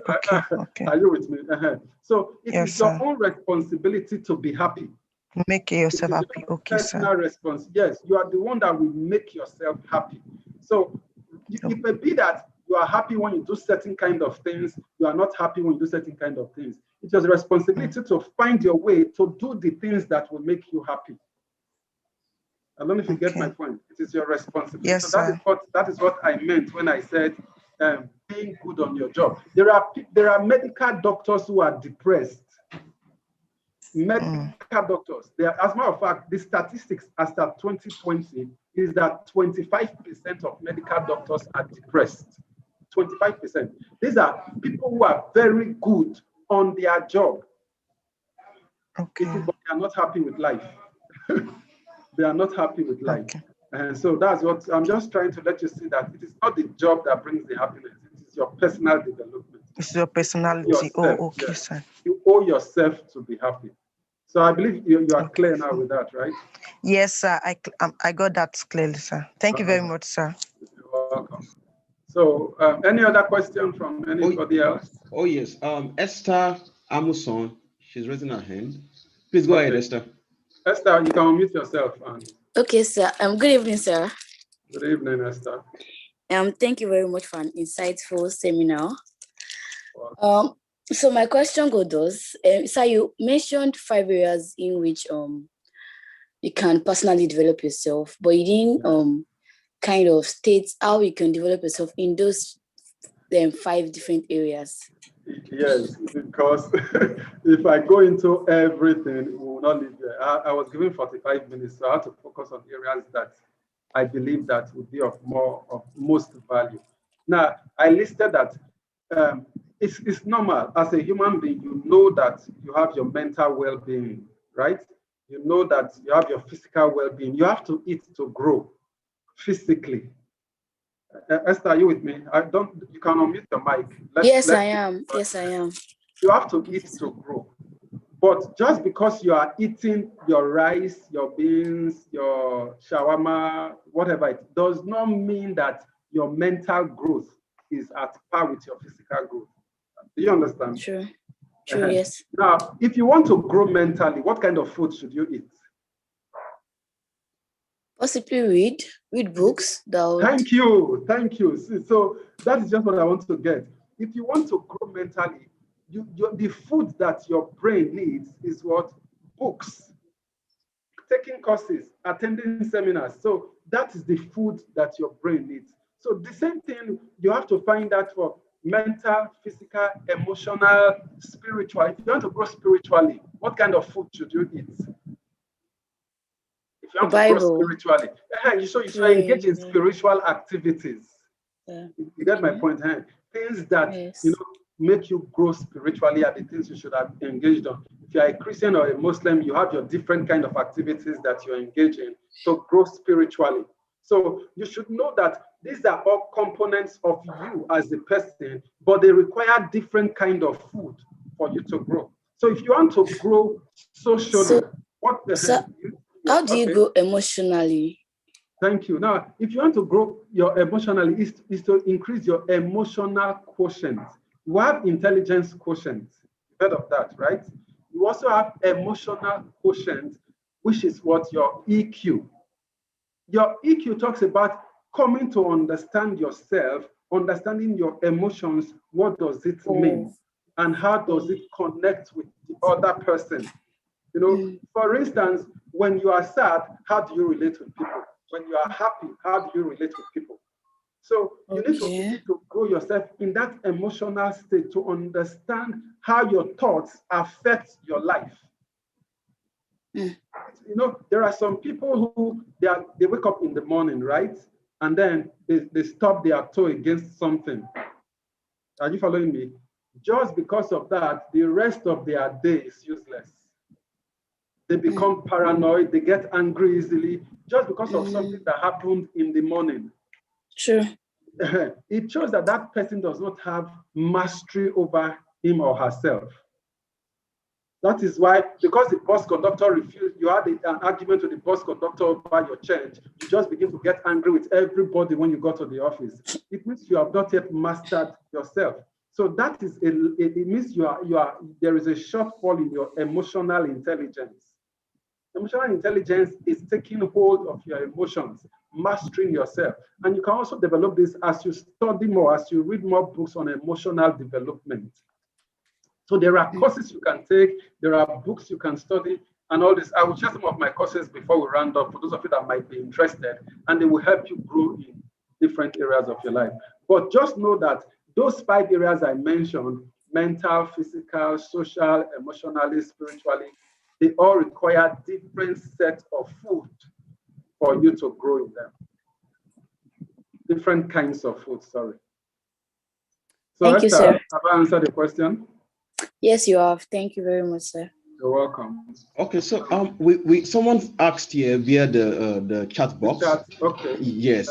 Are you with me? So it is your own responsibility to be happy. Make yourself happy. Okay, personal response. Yes, you are the one that will make yourself happy. So it may be that you are happy when you do certain kind of things. You are not happy when you do certain kind of things. It's your responsibility to find your way to do the things that will make you happy. I don't know if you get my point. It is your responsibility. Yes, so that is what I meant when I said being good on your job. There are medical doctors who are depressed. Medical doctors. As a matter of fact, the statistics as at 2020 is that 25% of medical doctors are depressed. 25%. These are people who are very good on their job. Okay. But they are not happy with life. They are not happy with life. And so that's what I'm just trying to let you see, that it is not the job that brings the happiness. It is your personal development. It's your personality. Yourself, okay, sir. You owe yourself to be happy. So I believe you are clear now with that, right? Yes, sir. I got that clearly, sir. Thank you very much, sir. You're welcome. So any other question from anybody else? Oh, yes. Esther Amuson, she's raising her hand. Please go ahead, Esther. Esther, you can unmute yourself. Okay, sir. Good evening, sir. Good evening, Esther. Thank you very much for an insightful seminar. So my question goes, sir, you mentioned 5 areas in which you can personally develop yourself, but you didn't kind of state how you can develop yourself in those 5 different areas. Yes, because if I go into everything, we will not leave there. I was given 45 minutes, so I had to focus on areas that I believe that would be of most value. Now, I listed that it's normal. As a human being, you know that you have your mental well-being, right? You know that you have your physical well-being. You have to eat to grow physically. Esther, are you with me? You can unmute the mic. Yes, I am. Yes, I am. You have to eat to grow. But just because you are eating your rice, your beans, your shawarma, whatever, it does not mean that your mental growth is at par with your physical growth. Do you understand? True, yes. Now, if you want to grow mentally, what kind of food should you eat? Possibly read books. Thank you. So that is just what I want to get. If you want to grow mentally, the food that your brain needs is what? Books. taking courses, attending seminars. So that is the food that your brain needs. So the same thing, you have to find out for mental, physical, emotional, spiritual. If you want to grow spiritually, what kind of food should you eat? If you want to grow spiritually, so you should engage in spiritual activities. You get my point? Things that make you grow spiritually are the things you should have engaged on. If you are a Christian or a Muslim, you have your different kind of activities that you engage in to grow spiritually. So you should know that these are all components of you as a person, but they require different kind of food for you to grow. So if you want to grow socially, how do you grow emotionally? Thank you. Now, if you want to grow your emotionally, is to increase your emotional quotient. You have intelligence quotient. You've heard of that, right? You also have emotional quotient, which is what your EQ. Your EQ talks about coming to understand yourself, understanding your emotions. What does it mean? And how does it connect with the other person? You know, for instance, when you are sad, how do you relate with people? When you are happy, how do you relate with people? So you need to grow yourself in that emotional state to understand how your thoughts affect your life. You know, there are some people who they wake up in the morning, right? And then they stop their toe against something. Are you following me? Just because of that, the rest of their day is useless. They become paranoid, they get angry easily, just because of something that happened in the morning. Sure. It shows that that person does not have mastery over him or herself. That is why, because the bus conductor refused, you had an argument with the bus conductor over your change, you just begin to get angry with everybody when you go to the office. It means you have not yet mastered yourself. So that is, it means there is a shortfall in your emotional intelligence. Emotional intelligence is taking hold of your emotions, mastering yourself. And you can also develop this as you study more, as you read more books on emotional development. So there are courses you can take, there are books you can study, and all this. I will share some of my courses before we round up for those of you that might be interested, and they will help you grow in different areas of your life. But just know that those 5 areas I mentioned, mental, physical, social, emotionally, spiritually, they all require different sets of food for you to grow in them. Different kinds of food, sorry. So thank you, sir. Have I answered the question? Yes, you have. Thank you very much, sir. You're welcome. Okay, so someone asked here via the chat box. Okay. Yes.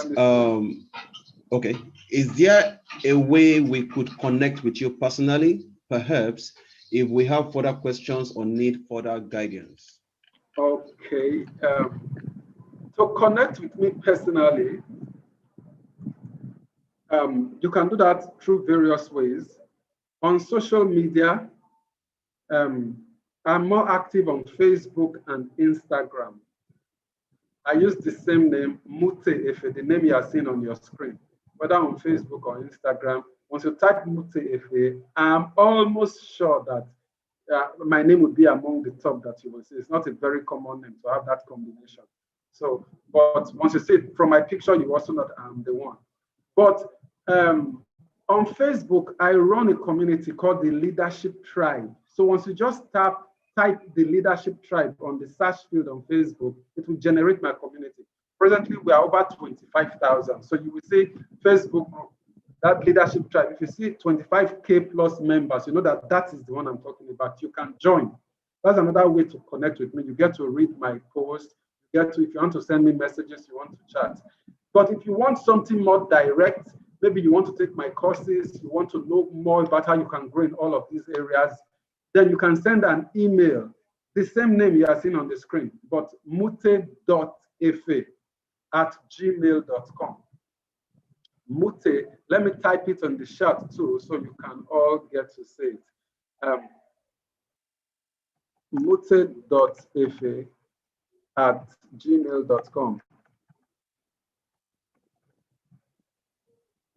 Okay. Is there a way we could connect with you personally, perhaps, if we have further questions or need further guidance? Okay. To connect with me personally, you can do that through various ways. On social media, I'm more active on Facebook and Instagram. I use the same name, Mute Efe, the name you are seeing on your screen, whether on Facebook or Instagram. Once you type Mute Efe, I'm almost sure that my name would be among the top that you will see. It's not a very common name to have that combination. So, but once you see it from my picture, you also know that I'm the one. But on Facebook, I run a community called the Leadership Tribe. So once you just type the Leadership Tribe on the search field on Facebook, it will generate my community. Presently, we are over 25,000. So you will see Facebook group, that Leadership Tribe. If you see 25K plus members, you know that that is the one I'm talking about. You can join. That's another way to connect with me. You get to read my posts. You get to, if you want to send me messages, you want to chat. But if you want something more direct, maybe you want to take my courses, you want to know more about how you can grow in all of these areas, then you can send an email, the same name you are seeing on the screen, but mute.efe@gmail.com. Mute, let me type it on the chat too, so you can all get to see it. Mute.efe@gmail.com.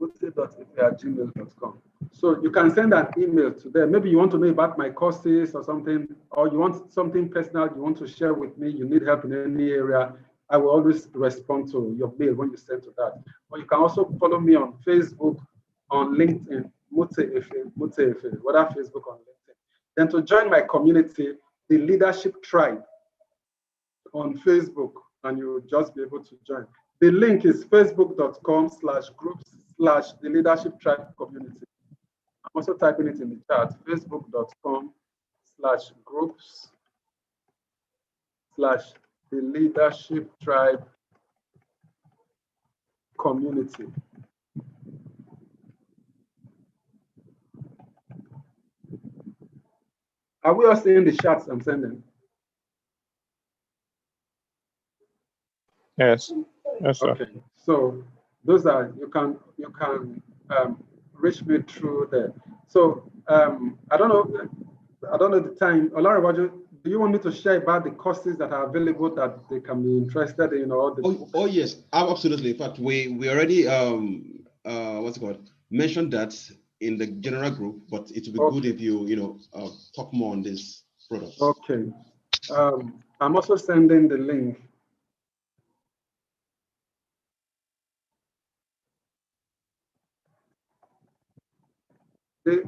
mute.ife@gmail.com. So you can send an email to them. Maybe you want to know about my courses or something, or you want something personal you want to share with me, you need help in any area. I will always respond to your mail when you send to that. Or you can also follow me on Facebook, on LinkedIn, whether Facebook or LinkedIn. Then to join my community, the Leadership Tribe on Facebook, and you'll just be able to join. The link is facebook.com/groups/the Leadership Tribe community. I'm also typing it in the chat, facebook.com/groups/the Leadership Tribe community. Are we all seeing the chats I'm sending? Yes. Yes, sir. Okay. So those are, you can reach me through there. So I don't know the time. Olariwaju, do you want me to share about the courses that are available that they can be interested in? Oh yes, absolutely. In fact, we already what's it called, mentioned that in the general group, but it would be good if you talk more on this product. Okay. I'm also sending the link. The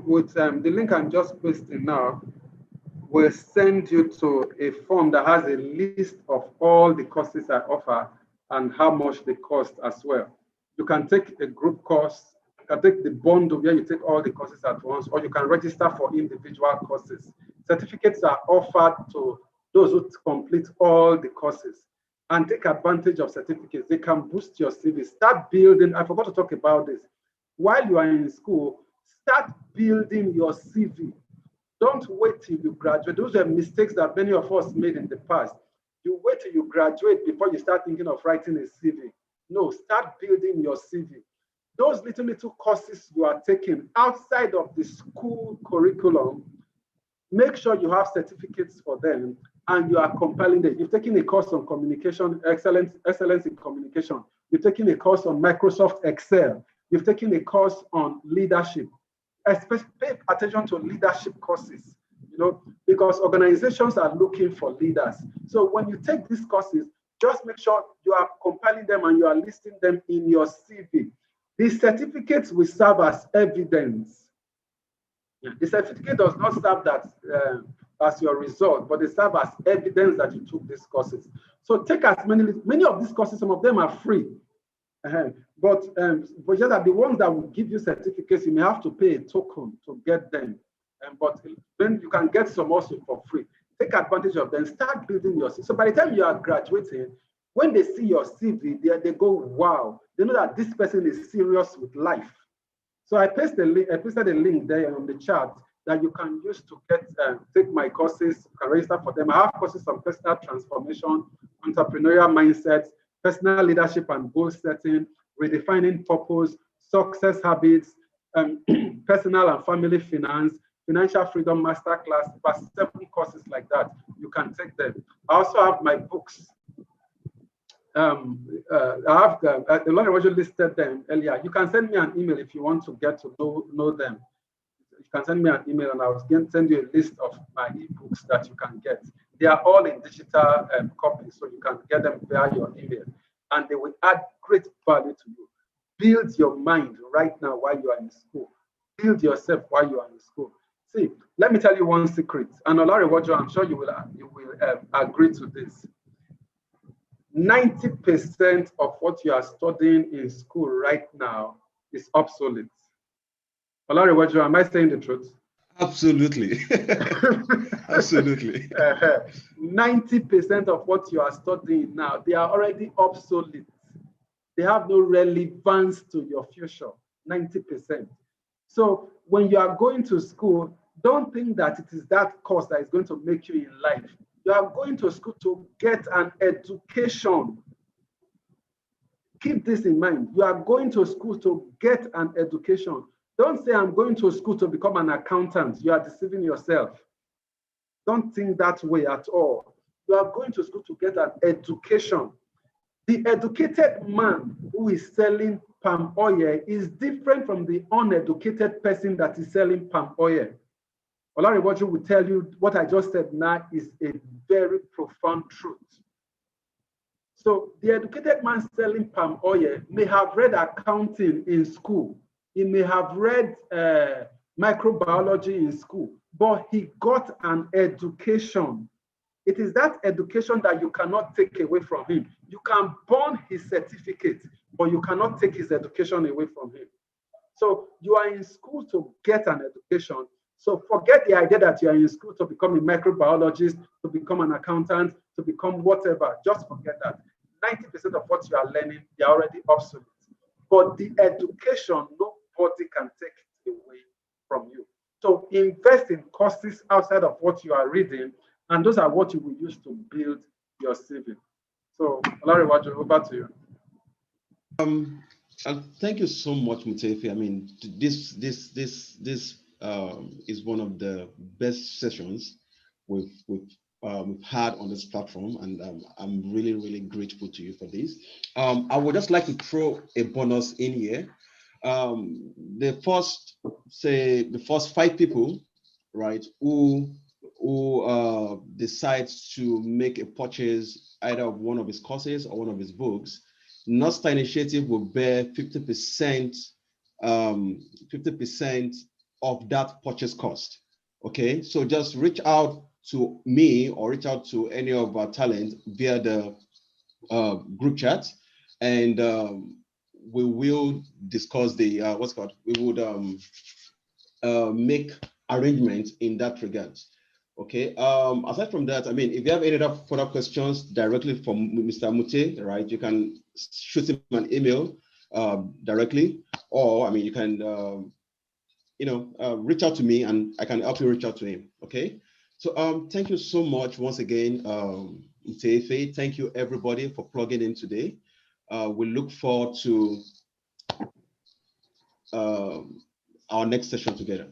link I'm just pasting now will send you to a form that has a list of all the courses I offer and how much they cost as well. You can take a group course, you can take the bundle where you take all the courses at once, or you can register for individual courses. Certificates are offered to those who complete all the courses and take advantage of certificates. They can boost your CV. Start building. I forgot to talk about this. While you are in school, start building your CV. Don't wait till you graduate. Those are mistakes that many of us made in the past. You wait till you graduate before you start thinking of writing a CV. No, start building your CV. Those little courses you are taking outside of the school curriculum, make sure you have certificates for them and you are compiling them. You've taken a course on communication, excellence in communication. You've taken a course on Microsoft Excel. You've taken a course on leadership. Especially pay attention to leadership courses, because organizations are looking for leaders. So when you take these courses, just make sure you are compiling them and you are listing them in your CV. The certificates will serve as evidence. The certificate does not serve that as your result, but they serve as evidence that you took these courses. So take as many of these courses, some of them are free. But just that the ones that will give you certificates, you may have to pay a token to get them. But then you can get some also for free. Take advantage of them. Start building your CV. So by the time you are graduating, when they see your CV, they go, wow. They know that this person is serious with life. So I pasted a link there on the chat that you can use to take my courses. You can register for them. I have courses on personal transformation, entrepreneurial mindsets, personal leadership and goal setting, redefining purpose, success habits, personal and family finance, financial freedom masterclass, about 7 courses like that. You can take them. I also have my books. I have the Lord already listed them earlier. You can send me an email if you want to get to know them. You can send me an email and I will send you a list of my ebooks that you can get. They are all in digital copies, so you can get them via your email, and they will add great value to you. Build your mind right now while you are in school. Build yourself while you are in school. See, let me tell you one secret, and Olariwaju, I'm sure you will agree to this. 90% of what you are studying in school right now is obsolete. Olariwaju, am I saying the truth? Absolutely. Absolutely. 90% of what you are studying now, they are already obsolete. They have no relevance to your future, 90%. So when you are going to school, don't think that it is that course that is going to make you in life. You are going to school to get an education. Keep this in mind. You are going to school to get an education. Don't say, I'm going to school to become an accountant. You are deceiving yourself. Don't think that way at all. You are going to school to get an education. The educated man who is selling palm oil is different from the uneducated person that is selling palm oil. Olariwaju will tell you what I just said now is a very profound truth. So the educated man selling palm oil may have read accounting in school. He may have read microbiology in school, but he got an education. It is that education that you cannot take away from him. You can burn his certificate, but you cannot take his education away from him. So you are in school to get an education. So forget the idea that you are in school to become a microbiologist, to become an accountant, to become whatever. Just forget that. 90% of what you are learning, they are already obsolete. But the education, nobody can take it away from you. So invest in courses outside of what you are reading, and those are what you will use to build your CV. So, Olariwaju, over to you. Thank you so much, Mutefi. I mean, this is one of the best sessions we've had on this platform, and I'm really, really grateful to you for this. I would just like to throw a bonus in here. The first 5 people, right, who decides to make a purchase either of one of his courses or one of his books, Northstar Initiative will bear 50% of that purchase cost. Okay, so just reach out to me or reach out to any of our talent via the group chat, and we will discuss the what's called. We would make arrangements in that regard. Okay. Aside from that, I mean, if you have any other further questions directly from Mr. Mute, right, you can shoot him an email directly, or I mean, you can reach out to me, and I can help you reach out to him. Okay. So thank you so much once again, Mutefe. Thank you everybody for plugging in today. We look forward to our next session together.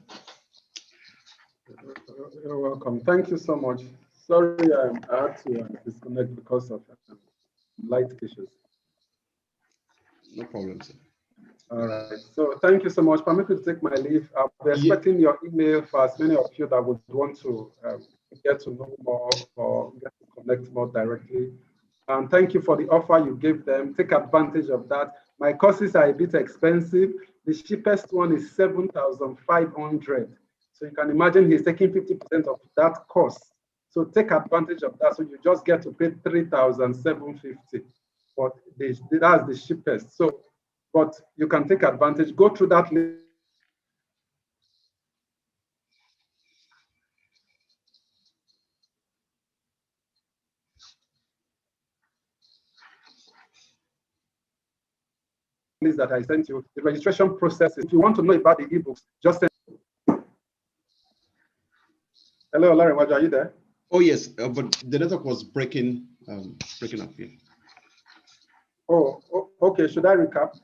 You're welcome. Thank you so much. Sorry, I had to disconnect because of light issues. No problem, sir. All right. So thank you so much. Permit me to take my leave. I'll be expecting your email for as many of you that would want to get to know more or get to connect more directly. And thank you for the offer you gave them. Take advantage of that. My courses are a bit expensive. The cheapest one is 7,500. So you can imagine he's taking 50% of that cost. So take advantage of that. So you just get to pay 3,750. But that's the cheapest. So, but you can take advantage. Go through that link. That I sent you, the registration process. If you want to know about the ebooks, just send. Hello, Larry, are you there? Oh yes, but the network was breaking up here. Oh, okay. Should I recap?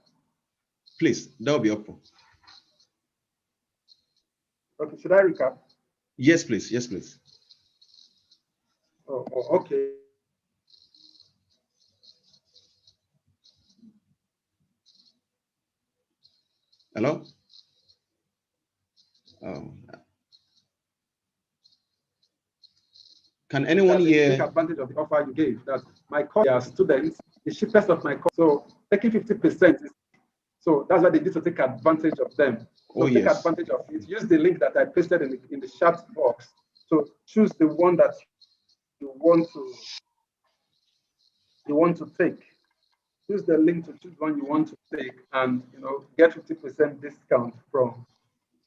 Please, that will be helpful. Okay, should I recap? Yes, please. Yes, please. Oh, okay. Hello? Can anyone hear? Take advantage of the offer you gave. That my course are students, the cheapest of my course. So taking 50%. So that's why they need to take advantage of them. So take advantage of it. Use the link that I pasted in the chat box. So choose the one that you want to take. Use the link to choose one you want to take, and get 50% discount from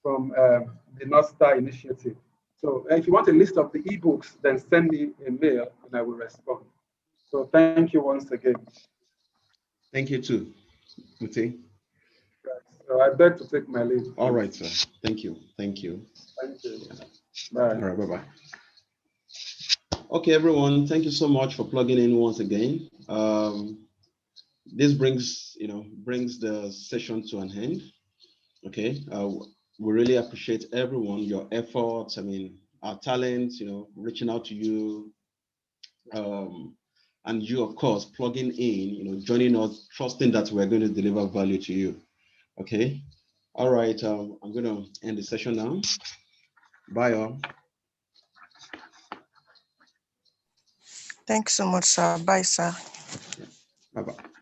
the Northstar Initiative. So if you want a list of the ebooks, then send me a mail and I will respond. So thank you once again. Thank you too, Mute. So I beg to take my leave. All right, sir. Thank you. Thank you. Thank you. Yeah. Bye. All right, bye-bye. Okay, everyone, thank you so much for plugging in once again. This brings the session to an end. Okay, we really appreciate everyone, your efforts. I mean, our talents, reaching out to you, and you, of course, plugging in, joining us, trusting that we're going to deliver value to you. Okay. All right. I'm going to end the session now. Bye, all. Thanks so much, sir. Bye, sir. Bye-bye.